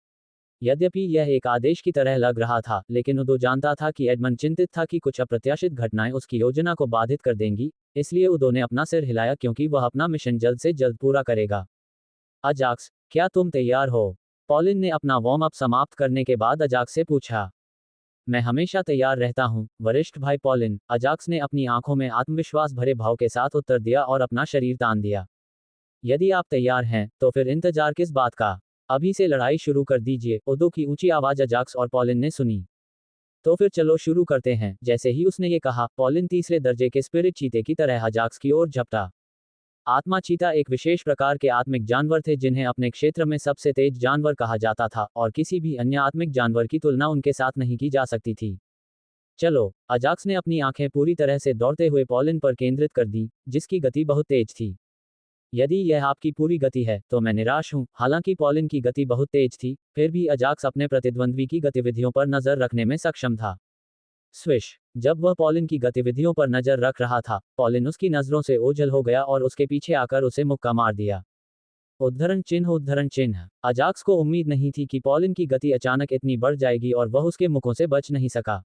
यद्यपि यह एक आदेश की तरह लग रहा था, लेकिन उदो जानता था कि एडमंड चिंतित था कि कुछ अप्रत्याशित घटनाएं उसकी योजना को बाधित कर देंगी, इसलिए उदो ने अपना सिर हिलाया क्योंकि वह अपना मिशन जल्द से जल्द पूरा करेगा। अजाक्स, क्या तुम तैयार हो? पॉलिन ने अपना वार्म अप समाप्त करने के बाद अजाक्स से पूछा। मैं हमेशा तैयार रहता हूँ, वरिष्ठ भाई पॉलिन, अजाक्स ने अपनी आंखों में आत्मविश्वास भरे भाव के साथ उत्तर दिया और अपना शरीर तान दिया। यदि आप तैयार हैं, तो फिर इंतजार किस बात का? अभी से लड़ाई शुरू कर दीजिए, ओदो की ऊंची आवाज अजाक्स और पॉलिन ने सुनी। तो फिर चलो शुरू करते हैं। जैसे ही उसने ये कहा, पॉलिन तीसरे दर्जे के स्पिरिट चीते की तरह अजाक्स की ओर झपटा। आत्मा चीता एक विशेष प्रकार के आत्मिक जानवर थे जिन्हें अपने क्षेत्र में सबसे तेज जानवर कहा जाता था और किसी भी अन्य आत्मिक जानवर की तुलना उनके साथ नहीं की जा सकती थी। चलो, अजाक्स ने अपनी आंखें पूरी तरह से दौड़ते हुए पॉलिन पर केंद्रित कर दी, जिसकी गति बहुत तेज थी। यदि यह आपकी पूरी गति है, तो मैं निराश हूं। हालांकि पॉलिन की गति बहुत तेज थी, फिर भी अजाक्स अपने प्रतिद्वंद्वी की गतिविधियों पर नजर रखने में सक्षम था। स्विश! जब वह पॉलिन की गतिविधियों पर नजर रख रहा था, पॉलिन उसकी नजरों से ओझल हो गया और उसके पीछे आकर उसे मुक्का मार दिया। उद्धरण चिन्ह उद्धरण चिन्ह। अजाक्स को उम्मीद नहीं थी कि पॉलिन की गति अचानक इतनी बढ़ जाएगी और वह उसके मुक्कों से बच नहीं सका।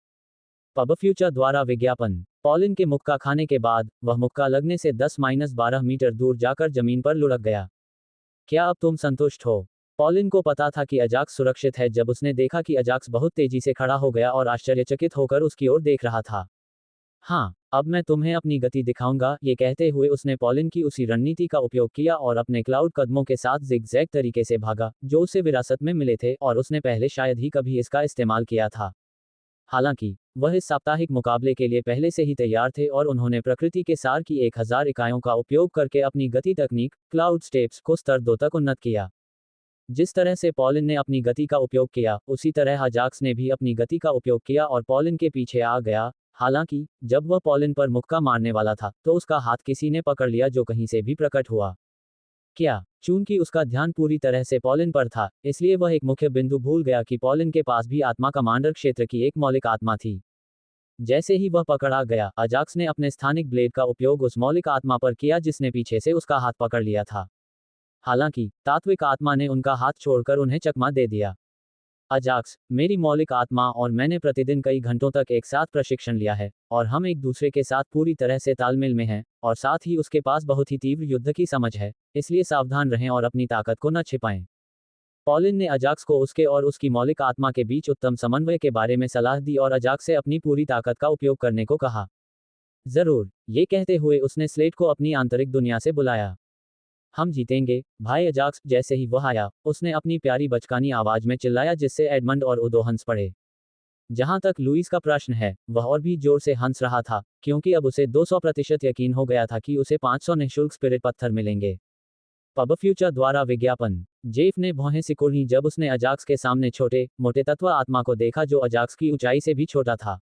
पब फ्यूचर द्वारा विज्ञापन। पॉलिन के मुक्का खाने के बाद वह मुक्का लगने से 10-12 मीटर दूर जाकर जमीन पर लुढ़क गया। क्या अब तुम संतुष्ट हो? पॉलिन को पता था कि अजाक्स सुरक्षित है जब उसने देखा कि अजाक्स बहुत तेजी से खड़ा हो गया और आश्चर्यचकित होकर उसकी ओर देख रहा था। हाँ, अब मैं तुम्हें अपनी गति दिखाऊंगा, ये कहते हुए उसने पॉलिन की उसी रणनीति का उपयोग किया और अपने क्लाउड कदमों के साथ जिगजैग तरीके से भागा, जो उसे विरासत में मिले थे और उसने पहले शायद ही कभी इसका इस्तेमाल किया था। हालांकि वह इस साप्ताहिक मुकाबले के लिए पहले से ही तैयार थे और उन्होंने प्रकृति के सार की 1000 इकाइयों का उपयोग करके अपनी गति तकनीक, क्लाउड स्टेप्स, को स्तर 2 तक उन्नत किया। जिस तरह से पॉलिन ने अपनी गति का उपयोग किया, उसी तरह अजाक्स ने भी अपनी गति का उपयोग किया और पॉलिन के पीछे आ गया। हालांकि जब वह पॉलिन पर मुक्का मारने वाला था, तो उसका हाथ किसी ने पकड़ लिया जो कहीं से भी प्रकट हुआ। क्या? चूंकि उसका ध्यान पूरी तरह से पॉलिन पर था, इसलिए वह एक मुख्य बिंदु भूल गया कि पॉलिन के पास भी आत्मा कमांडर क्षेत्र की एक मौलिक आत्मा थी। जैसे ही वह पकड़ा गया, अजाक्स ने अपने स्थानिक ब्लेड का उपयोग उस मौलिक आत्मा पर किया जिसने पीछे से उसका हाथ पकड़ लिया था। हालांकि तात्विक आत्मा ने उनका हाथ छोड़कर उन्हें चकमा दे दिया। अजाक्स, मेरी मौलिक आत्मा और मैंने प्रतिदिन कई घंटों तक एक साथ प्रशिक्षण लिया है और हम एक दूसरे के साथ पूरी तरह से तालमेल में हैं, और साथ ही उसके पास बहुत ही तीव्र युद्ध की समझ है, इसलिए सावधान रहें और अपनी ताकत को न छिपाएं। पॉलिन ने अजाक्स को उसके और उसकी मौलिक आत्मा के बीच उत्तम समन्वय के बारे में सलाह दी और अजाक्स से अपनी पूरी ताकत का उपयोग करने को कहा। जरूर, ये कहते हुए उसने स्लेट को अपनी आंतरिक दुनिया से बुलाया। हम जीतेंगे, भाई अजाक्स। जैसे ही वह आया, उसने अपनी प्यारी बचकानी आवाज में चिल्लाया जिससे एडमंड और उदो हंस पड़े। जहां तक लुइस का प्रश्न है, वह और भी जोर से हंस रहा था, क्योंकि अब उसे 200% यकीन हो गया था कि उसे 500 निःशुल्क स्पिरिट पत्थर मिलेंगे। पब फ्यूचर द्वारा विज्ञापन। जेफ ने भौहें सिकुड़ी जब उसने अजाक्स के सामने छोटे मोटे तत्व आत्मा को देखा जो अजाक्स की ऊंचाई से भी छोटा था।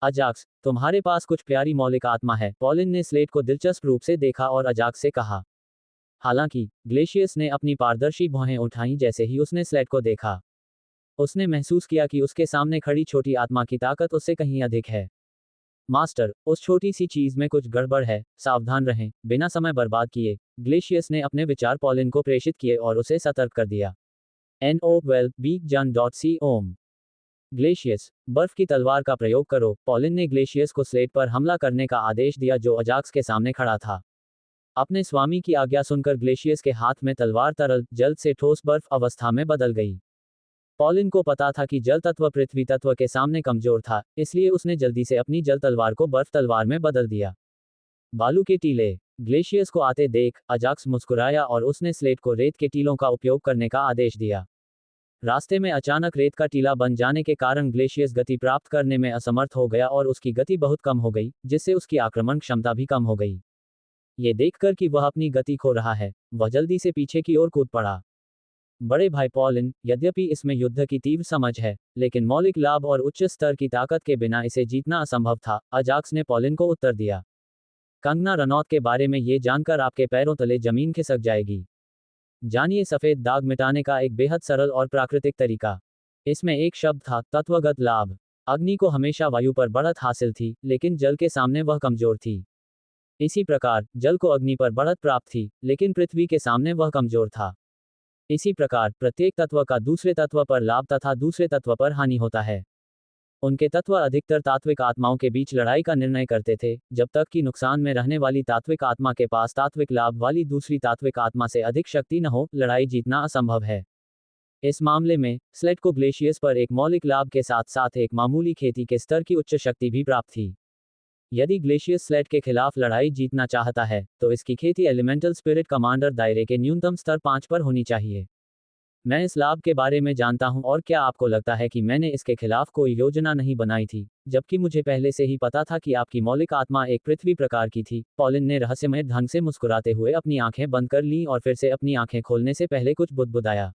अजाक्स, तुम्हारे पास कुछ प्यारी मौलिक आत्मा है। पॉलिन ने स्लेट को दिलचस्प रूप से देखा और अजाक्स से कहा। हालांकि ग्लेशियस ने अपनी पारदर्शी भौहें उठाईं जैसे ही उसने स्लेट को देखा। उसने महसूस किया कि उसके सामने खड़ी छोटी आत्मा की ताकत उससे कहीं अधिक है। मास्टर, उस छोटी सी चीज में कुछ गड़बड़ है, सावधान रहें। बिना समय बर्बाद किए ग्लेशियस ने अपने विचार पॉलिन को प्रेषित किए और उसे सतर्क कर दिया। NO12 BeakJan.c ओम। ग्लेशियस, बर्फ की तलवार का प्रयोग करो। पॉलिन ने ग्लेशियस को स्लेट पर हमला करने का आदेश दिया जो अजाक्स के सामने खड़ा था। अपने स्वामी की आज्ञा सुनकर ग्लेशियस के हाथ में तलवार तरल जल्द से ठोस बर्फ अवस्था में बदल गई। पॉलिन को पता था कि जल तत्व पृथ्वी तत्व के सामने कमजोर था, इसलिए उसने जल्दी से अपनी जल तलवार को बर्फ तलवार में बदल दिया। बालू के टीले। ग्लेशियस को आते देख अजाक्स मुस्कुराया और उसने स्लेट को रेत के टीलों का उपयोग करने का आदेश दिया। रास्ते में अचानक रेत का टीला बन जाने के कारण ग्लेशियस गति प्राप्त करने में असमर्थ हो गया और उसकी गति बहुत कम हो गई, जिससे उसकी आक्रमण क्षमता भी कम हो गई। ये देखकर कि वह अपनी गति खो रहा है, वह जल्दी से पीछे की ओर कूद पड़ा। बड़े भाई पॉलिन, यद्यपि इसमें युद्ध की तीव्र समझ है, लेकिन मौलिक लाभ और उच्च स्तर की ताकत के बिना इसे जीतना असंभव था, अजाक्स ने पॉलिन को उत्तर दिया। कंगना रनौत के बारे में ये जानकर आपके पैरों तले जमीन खिसक जाएगी। जानिए सफेद दाग मिटाने का एक बेहद सरल और प्राकृतिक तरीका। इसमें एक शब्द था, तत्वगत लाभ। अग्नि को हमेशा वायु पर बढ़त हासिल थी, लेकिन जल के सामने वह कमजोर थी। इसी प्रकार जल को अग्नि पर बढ़त प्राप्त थी, लेकिन पृथ्वी के सामने वह कमजोर था। इसी प्रकार प्रत्येक तत्व का दूसरे तत्व पर लाभ तथा दूसरे तत्व पर हानि होता है। उनके तत्व अधिकतर तात्विक आत्माओं के बीच लड़ाई का निर्णय करते थे, जब तक कि नुकसान में रहने वाली तात्विक आत्मा के पास तात्विक लाभ वाली दूसरी तात्विक आत्मा से अधिक शक्ति न हो, लड़ाई जीतना असंभव है। इस मामले में स्लेट को ग्लेशियस पर एक मौलिक लाभ के साथ साथ एक मामूली खेती के स्तर की उच्च शक्ति भी प्राप्त थी। यदि ग्लेशियस स्लेट के खिलाफ लड़ाई जीतना चाहता है, तो इसकी खेती एलिमेंटल स्पिरिट कमांडर दायरे के न्यूनतम स्तर 5 पर होनी चाहिए। मैं इस लाभ के बारे में जानता हूं और क्या आपको लगता है कि मैंने इसके खिलाफ कोई योजना नहीं बनाई थी, जबकि मुझे पहले से ही पता था कि आपकी मौलिक आत्मा एक पृथ्वी प्रकार की थी। पॉलिन ने रहस्यमय ढंग से मुस्कुराते हुए अपनी आंखें बंद कर लीं और फिर से अपनी आंखें खोलने से पहले कुछ बुदबुदाया।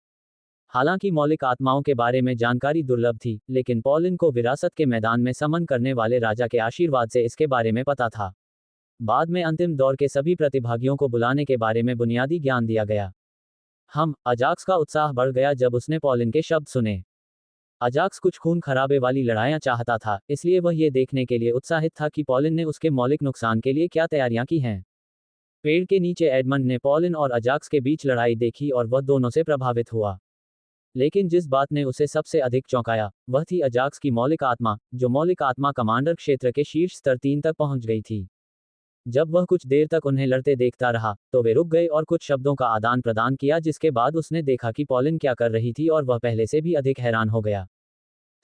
हालांकि मौलिक आत्माओं के बारे में जानकारी दुर्लभ थी, लेकिन पॉलिन को विरासत के मैदान में समन करने वाले राजा के आशीर्वाद से इसके बारे में पता था। बाद में अंतिम दौर के सभी प्रतिभागियों को बुलाने के बारे में बुनियादी ज्ञान दिया गया। अजाक्स का उत्साह बढ़ गया जब उसने पॉलिन के शब्द सुने। अजाक्स कुछ खून खराबे वाली लड़ाइयां चाहता था, इसलिए वह ये देखने के लिए उत्साहित था कि पॉलिन ने उसके मौलिक नुकसान के लिए क्या तैयारियां की हैं। पेड़ के नीचे एडमंड ने पॉलिन और अजाक्स के बीच लड़ाई देखी और वह दोनों से प्रभावित हुआ। लेकिन जिस बात ने उसे सबसे अधिक चौंकाया, वह थी अजाक्स की मौलिक आत्मा, जो मौलिक आत्मा कमांडर क्षेत्र के शीर्ष स्तर 3 तक पहुंच गई थी। जब वह कुछ देर तक उन्हें लड़ते देखता रहा, तो वे रुक गए और कुछ शब्दों का आदान प्रदान किया, जिसके बाद उसने देखा कि पॉलिन क्या कर रही थी और वह पहले से भी अधिक हैरान हो गया।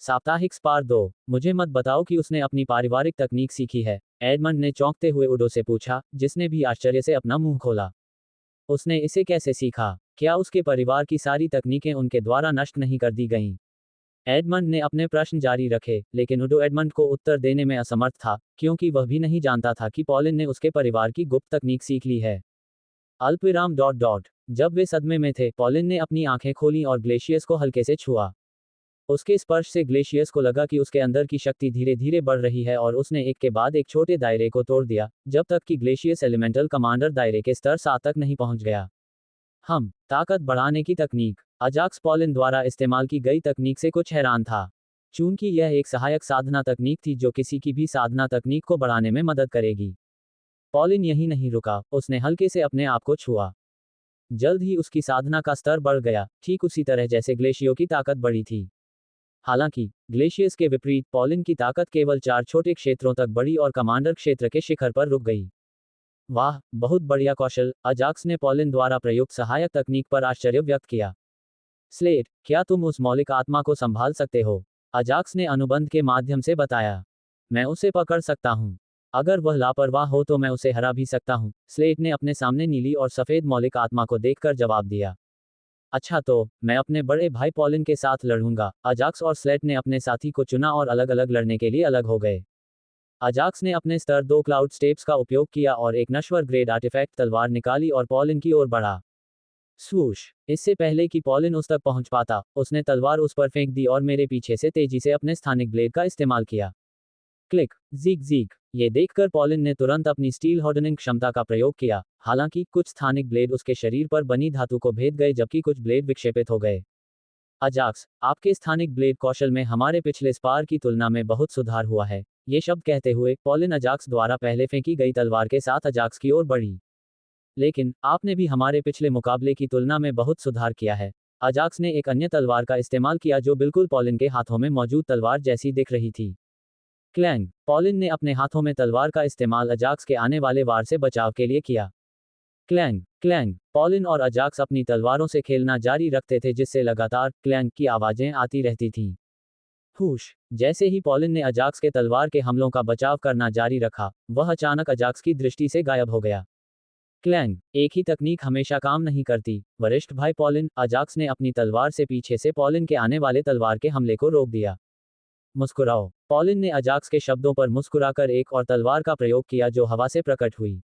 साप्ताहिक स्पार 2। मुझे मत बताओ कि उसने अपनी पारिवारिक तकनीक सीखी है, एडमंड ने चौंकते हुए उडो से पूछा, जिसने भी आश्चर्य से अपना मुंह खोला। उसने इसे कैसे सीखा? क्या उसके परिवार की सारी तकनीकें उनके द्वारा नष्ट नहीं कर दी गईं? एडमंड ने अपने प्रश्न जारी रखे, लेकिन उडो एडमंड को उत्तर देने में असमर्थ था, क्योंकि वह भी नहीं जानता था कि पॉलिन ने उसके परिवार की गुप्त तकनीक सीख ली है। अल्पविराम डॉट डॉट। जब वे सदमे में थे, पॉलिन ने अपनी आंखें खोलीं और ग्लेशियस को हल्के से छुआ। उसके स्पर्श से ग्लेशियस को लगा कि उसके अंदर की शक्ति धीरे धीरे बढ़ रही है और उसने एक के बाद एक छोटे दायरे को तोड़ दिया, जब तक कि ग्लेशियस एलिमेंटल कमांडर दायरे के स्तर 7 तक नहीं पहुंच गया। ताकत बढ़ाने की तकनीक। अजाक्स पॉलिन द्वारा इस्तेमाल की गई तकनीक से कुछ हैरान था। चूंकि यह एक सहायक साधना तकनीक थी जो किसी की भी साधना तकनीक को बढ़ाने में मदद करेगी। पॉलिन यहीं नहीं रुका, उसने हल्के से अपने आप को छुआ। जल्द ही उसकी साधना का स्तर बढ़ गया, ठीक उसी तरह जैसे ग्लेशियो की ताकत बढ़ी थी। हालांकि ग्लेशियस के विपरीत पॉलिन की ताकत केवल 4 छोटे क्षेत्रों तक बढ़ी और कमांडर क्षेत्र के शिखर पर रुक गई। वाह, बहुत बढ़िया कौशल। अजाक्स ने पॉलिन द्वारा प्रयुक्त सहायक तकनीक पर आश्चर्य व्यक्त किया। स्लेट, क्या तुम उस मौलिक आत्मा को संभाल सकते हो? अजाक्स ने अनुबंध के माध्यम से बताया। मैं उसे पकड़ सकता हूं। अगर वह लापरवाह हो तो मैं उसे हरा भी सकता हूं। स्लेट ने अपने सामने नीली और सफेद मौलिक आत्मा को देखकर जवाब दिया। अच्छा, तो मैं अपने बड़े भाई पॉलिन के साथ लड़ूंगा। अजाक्स और स्लेट ने अपने साथी को चुना और अलग अलग लड़ने के लिए अलग हो गए। अजाक्स ने अपने स्तर 2 क्लाउड स्टेप्स का उपयोग किया और एक नश्वर ग्रेड आर्टिफैक्ट तलवार निकाली और पॉलिन की ओर बढ़ा। स्वूश! इससे पहले कि पॉलिन उस तक पहुंच पाता, उसने तलवार उस पर फेंक दी और मेरे पीछे से तेजी से अपने स्थानिक ब्लेड का इस्तेमाल किया। क्लिक, जीग जीग। ये देखकर पॉलिन ने तुरंत अपनी स्टील हार्डनिंग क्षमता का प्रयोग किया। हालांकि कुछ स्थानिक ब्लेड उसके शरीर पर बनी धातु को भेद गए जबकि कुछ ब्लेड विक्षेपित हो गए। अजाक्स, आपके स्थानिक ब्लेड कौशल में हमारे पिछले स्पार की तुलना में बहुत सुधार हुआ है। ये शब्द कहते हुए पॉलिन अजाक्स द्वारा पहले फेंकी गई तलवार के साथ अजाक्स की ओर बढ़ी। लेकिन आपने भी हमारे पिछले मुकाबले की तुलना में बहुत सुधार किया है। अजाक्स ने एक अन्य तलवार का इस्तेमाल किया जो बिल्कुल पॉलिन के हाथों में मौजूद तलवार जैसी दिख रही थी। क्लैंग, पॉलिन ने अपने हाथों में तलवार का इस्तेमाल अजाक्स के आने वाले वार से बचाव के लिए किया। क्लैंग क्लैंग, पॉलिन और अजाक्स अपनी तलवारों से खेलना जारी रखते थे जिससे लगातार क्लैंग की आवाजें आती रहती थीं। हुश, जैसे ही पॉलिन ने अजाक्स के तलवार के हमलों का बचाव करना जारी रखा, वह अचानक अजाक्स की दृष्टि से गायब हो गया। क्लैंग, एक ही तकनीक हमेशा काम नहीं करती, वरिष्ठ भाई पॉलिन। अजाक्स ने अपनी तलवार से पीछे से पॉलिन के आने वाले तलवार के हमले को रोक दिया। मुस्कुराओ, पॉलिन ने अजाक्स के शब्दों पर मुस्कुराकर एक और तलवार का प्रयोग किया जो हवा से प्रकट हुई।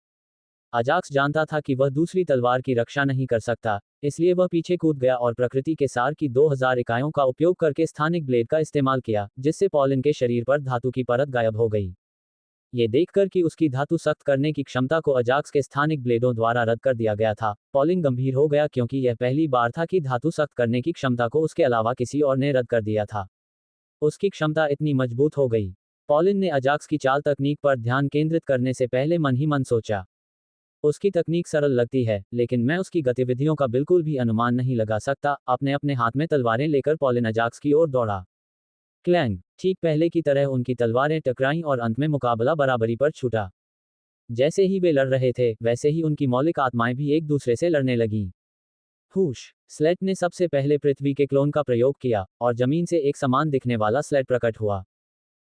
अजाक्स जानता था कि वह दूसरी तलवार की रक्षा नहीं कर सकता, इसलिए वह पीछे कूद गया और प्रकृति के सार की 2000 इकाइयों का उपयोग करके स्थानिक ब्लेड का इस्तेमाल किया, जिससे पॉलिन के शरीर पर धातु की परत गायब हो गई। ये देखकर कि उसकी धातु सख्त करने की क्षमता को अजाक्स के स्थानिक ब्लेडों द्वारा रद्द कर दिया गया था, पॉलिन गंभीर हो गया क्योंकि यह पहली बार था कि धातु सख्त करने की क्षमता को उसके अलावा किसी और ने रद्द कर दिया था। उसकी क्षमता इतनी मजबूत हो गई। पॉलिन ने अजाक्स की चाल तकनीक पर ध्यान केंद्रित करने से पहले मन ही मन सोचा, उसकी तकनीक सरल लगती है, लेकिन मैं उसकी गतिविधियों का बिल्कुल भी अनुमान नहीं लगा सकता। अपने अपने हाथ में तलवारें लेकर पॉलिन अजाक्स की ओर दौड़ा। क्लैंग, ठीक पहले की तरह उनकी तलवारें टकराईं और अंत में मुकाबला बराबरी पर छूटा। जैसे ही वे लड़ रहे थे, वैसे ही उनकी मौलिक आत्माएं भी एक दूसरे से लड़ने लगीं। हुश, स्लेट ने सबसे पहले पृथ्वी के क्लोन का प्रयोग किया, और जमीन से एक समान दिखने वाला स्लेट प्रकट हुआ।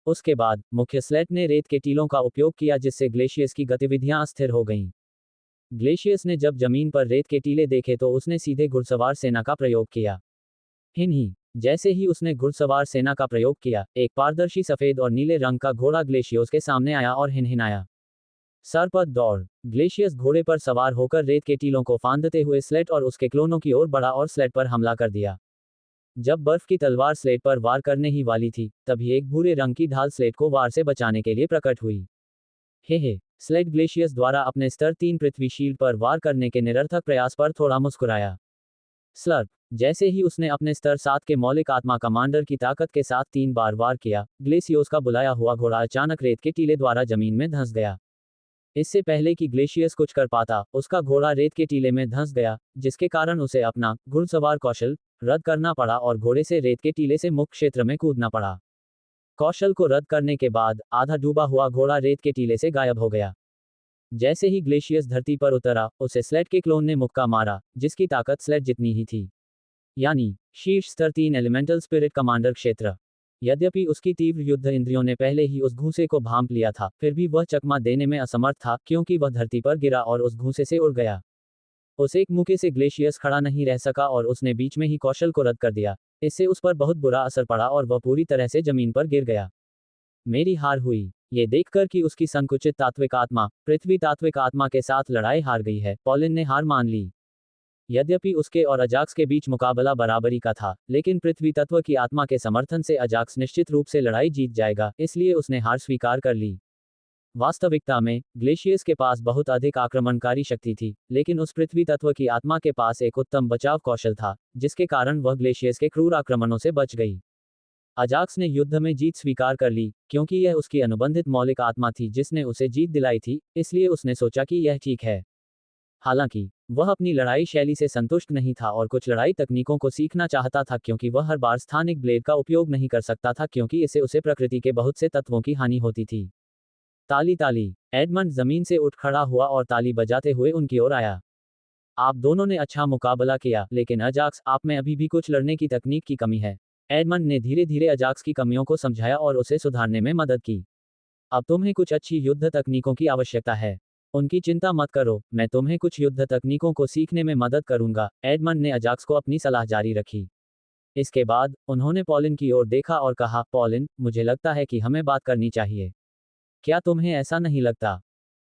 उसके बाद, मुख्य स्लेट ने रेत के टीलों का उपयोग किया जिससे ग्लेशियस की गतिविधियां अस्थिर हो गईं। ग्लेशियस ने जब जमीन पर रेत के टीले देखे तो उसने सीधे घुड़सवार सेना का प्रयोग किया। हिन्ही, जैसे ही उसने घुड़सवार सेना का प्रयोग किया, एक पारदर्शी सफेद और नीले रंग का घोड़ा ग्लेशियस के सामने आया और हिनहिनाया। सर पर दौड़, ग्लेशियस घोड़े पर सवार होकर रेत के टीलों को फांदते हुए स्लेट और उसके क्लोनों की ओर बढ़ा और स्लेट पर हमला कर दिया। जब बर्फ की तलवार स्लेट पर वार करने ही वाली थी, तभी एक भूरे रंग की ढाल स्लेट को वार से बचाने के लिए प्रकट हुई। हे, स्लेट ग्लेशियस द्वारा अपने स्तर 3 पृथ्वी शील्ड पर वार करने के निरर्थक प्रयास पर थोड़ा मुस्कुराया। स्लर्प, जैसे ही उसने अपने स्तर 7 के मौलिक आत्मा कमांडर की ताकत के साथ 3 बार वार किया, ग्लेशियस का बुलाया हुआ घोड़ा अचानक रेत के टीले द्वारा जमीन में धंस गया। इससे पहले कि ग्लेशियस कुछ कर पाता, उसका घोड़ा रेत के टीले में धंस गया, जिसके कारण उसे अपना घुड़सवार कौशल रद्द करना पड़ा और घोड़े से रेत के टीले से मुक्त क्षेत्र में कूदना पड़ा। कौशल को रद्द करने के बाद, आधा डूबा हुआ घोड़ा रेत के टीले से गायब हो गया। जैसे ही ग्लेशियस धरती पर उतरा, उसे स्लेट के क्लोन ने मुक्का मारा, जिसकी ताकत स्लेट जितनी ही थी। यानी, शीर्ष स्तर 3 एलिमेंटल स्पिरिट कमांडर क्षेत्र। यद्यपि उसकी तीव्र युद्ध इंद्रियों ने पहले ही उस घूंसे को भांप लिया था, फिर भी वह चकमा देने में असमर्थ था क्योंकि वह धरती पर गिरा और उस घूंसे से उड़ गया। उस एक मुक्के से ग्लेशियस खड़ा नहीं रह सका और उसने बीच में ही कौशल को रद्द कर दिया। इससे उस पर बहुत बुरा असर पड़ा और वह पूरी तरह से जमीन पर गिर गया। मेरी हार हुई। ये देखकर कि उसकी संकुचित तात्विक आत्मा पृथ्वी तात्विक आत्मा के साथ लड़ाई हार गई है, पॉलिन ने हार मान ली। यद्यपि उसके और अजाक्स के बीच मुकाबला बराबरी का था, लेकिन पृथ्वी तत्व की आत्मा के समर्थन से अजाक्स निश्चित रूप से लड़ाई जीत जाएगा, इसलिए उसने हार स्वीकार कर ली। वास्तविकता में, ग्लेशियस के पास बहुत अधिक आक्रमणकारी शक्ति थी, लेकिन उस पृथ्वी तत्व की आत्मा के पास एक उत्तम बचाव कौशल था, जिसके कारण वह ग्लेशियस के क्रूर आक्रमणों से बच गई। अजाक्स ने युद्ध में जीत स्वीकार कर ली, क्योंकि यह उसकी अनुबंधित मौलिक आत्मा थी जिसने उसे जीत दिलाई थी, इसलिए उसने सोचा कि यह ठीक है। हालांकि, वह अपनी लड़ाई शैली से संतुष्ट नहीं था और कुछ लड़ाई तकनीकों को सीखना चाहता था क्योंकि वह हर बार स्थानिक ब्लेड का उपयोग नहीं कर सकता था क्योंकि इससे उसे प्रकृति के बहुत से तत्वों की हानि होती थी। ताली ताली, एडमंड जमीन से उठ खड़ा हुआ और ताली बजाते हुए उनकी ओर आया। आप दोनों ने अच्छा मुकाबला किया, लेकिन अजाक्स, आप में अभी भी कुछ लड़ने की तकनीक की कमी है। एडमंड ने धीरे धीरे अजाक्स की कमियों को समझाया और उसे सुधारने में मदद की। अब तुम्हें कुछ अच्छी युद्ध तकनीकों की आवश्यकता है। उनकी चिंता मत करो, मैं तुम्हें कुछ युद्ध तकनीकों को सीखने में मदद करूंगा। एडमंड ने अजाक्स को अपनी सलाह जारी रखी। इसके बाद, उन्होंने पॉलिन की ओर देखा और कहा, पॉलिन, मुझे लगता है कि हमें बात करनी चाहिए। क्या तुम्हें ऐसा नहीं लगता?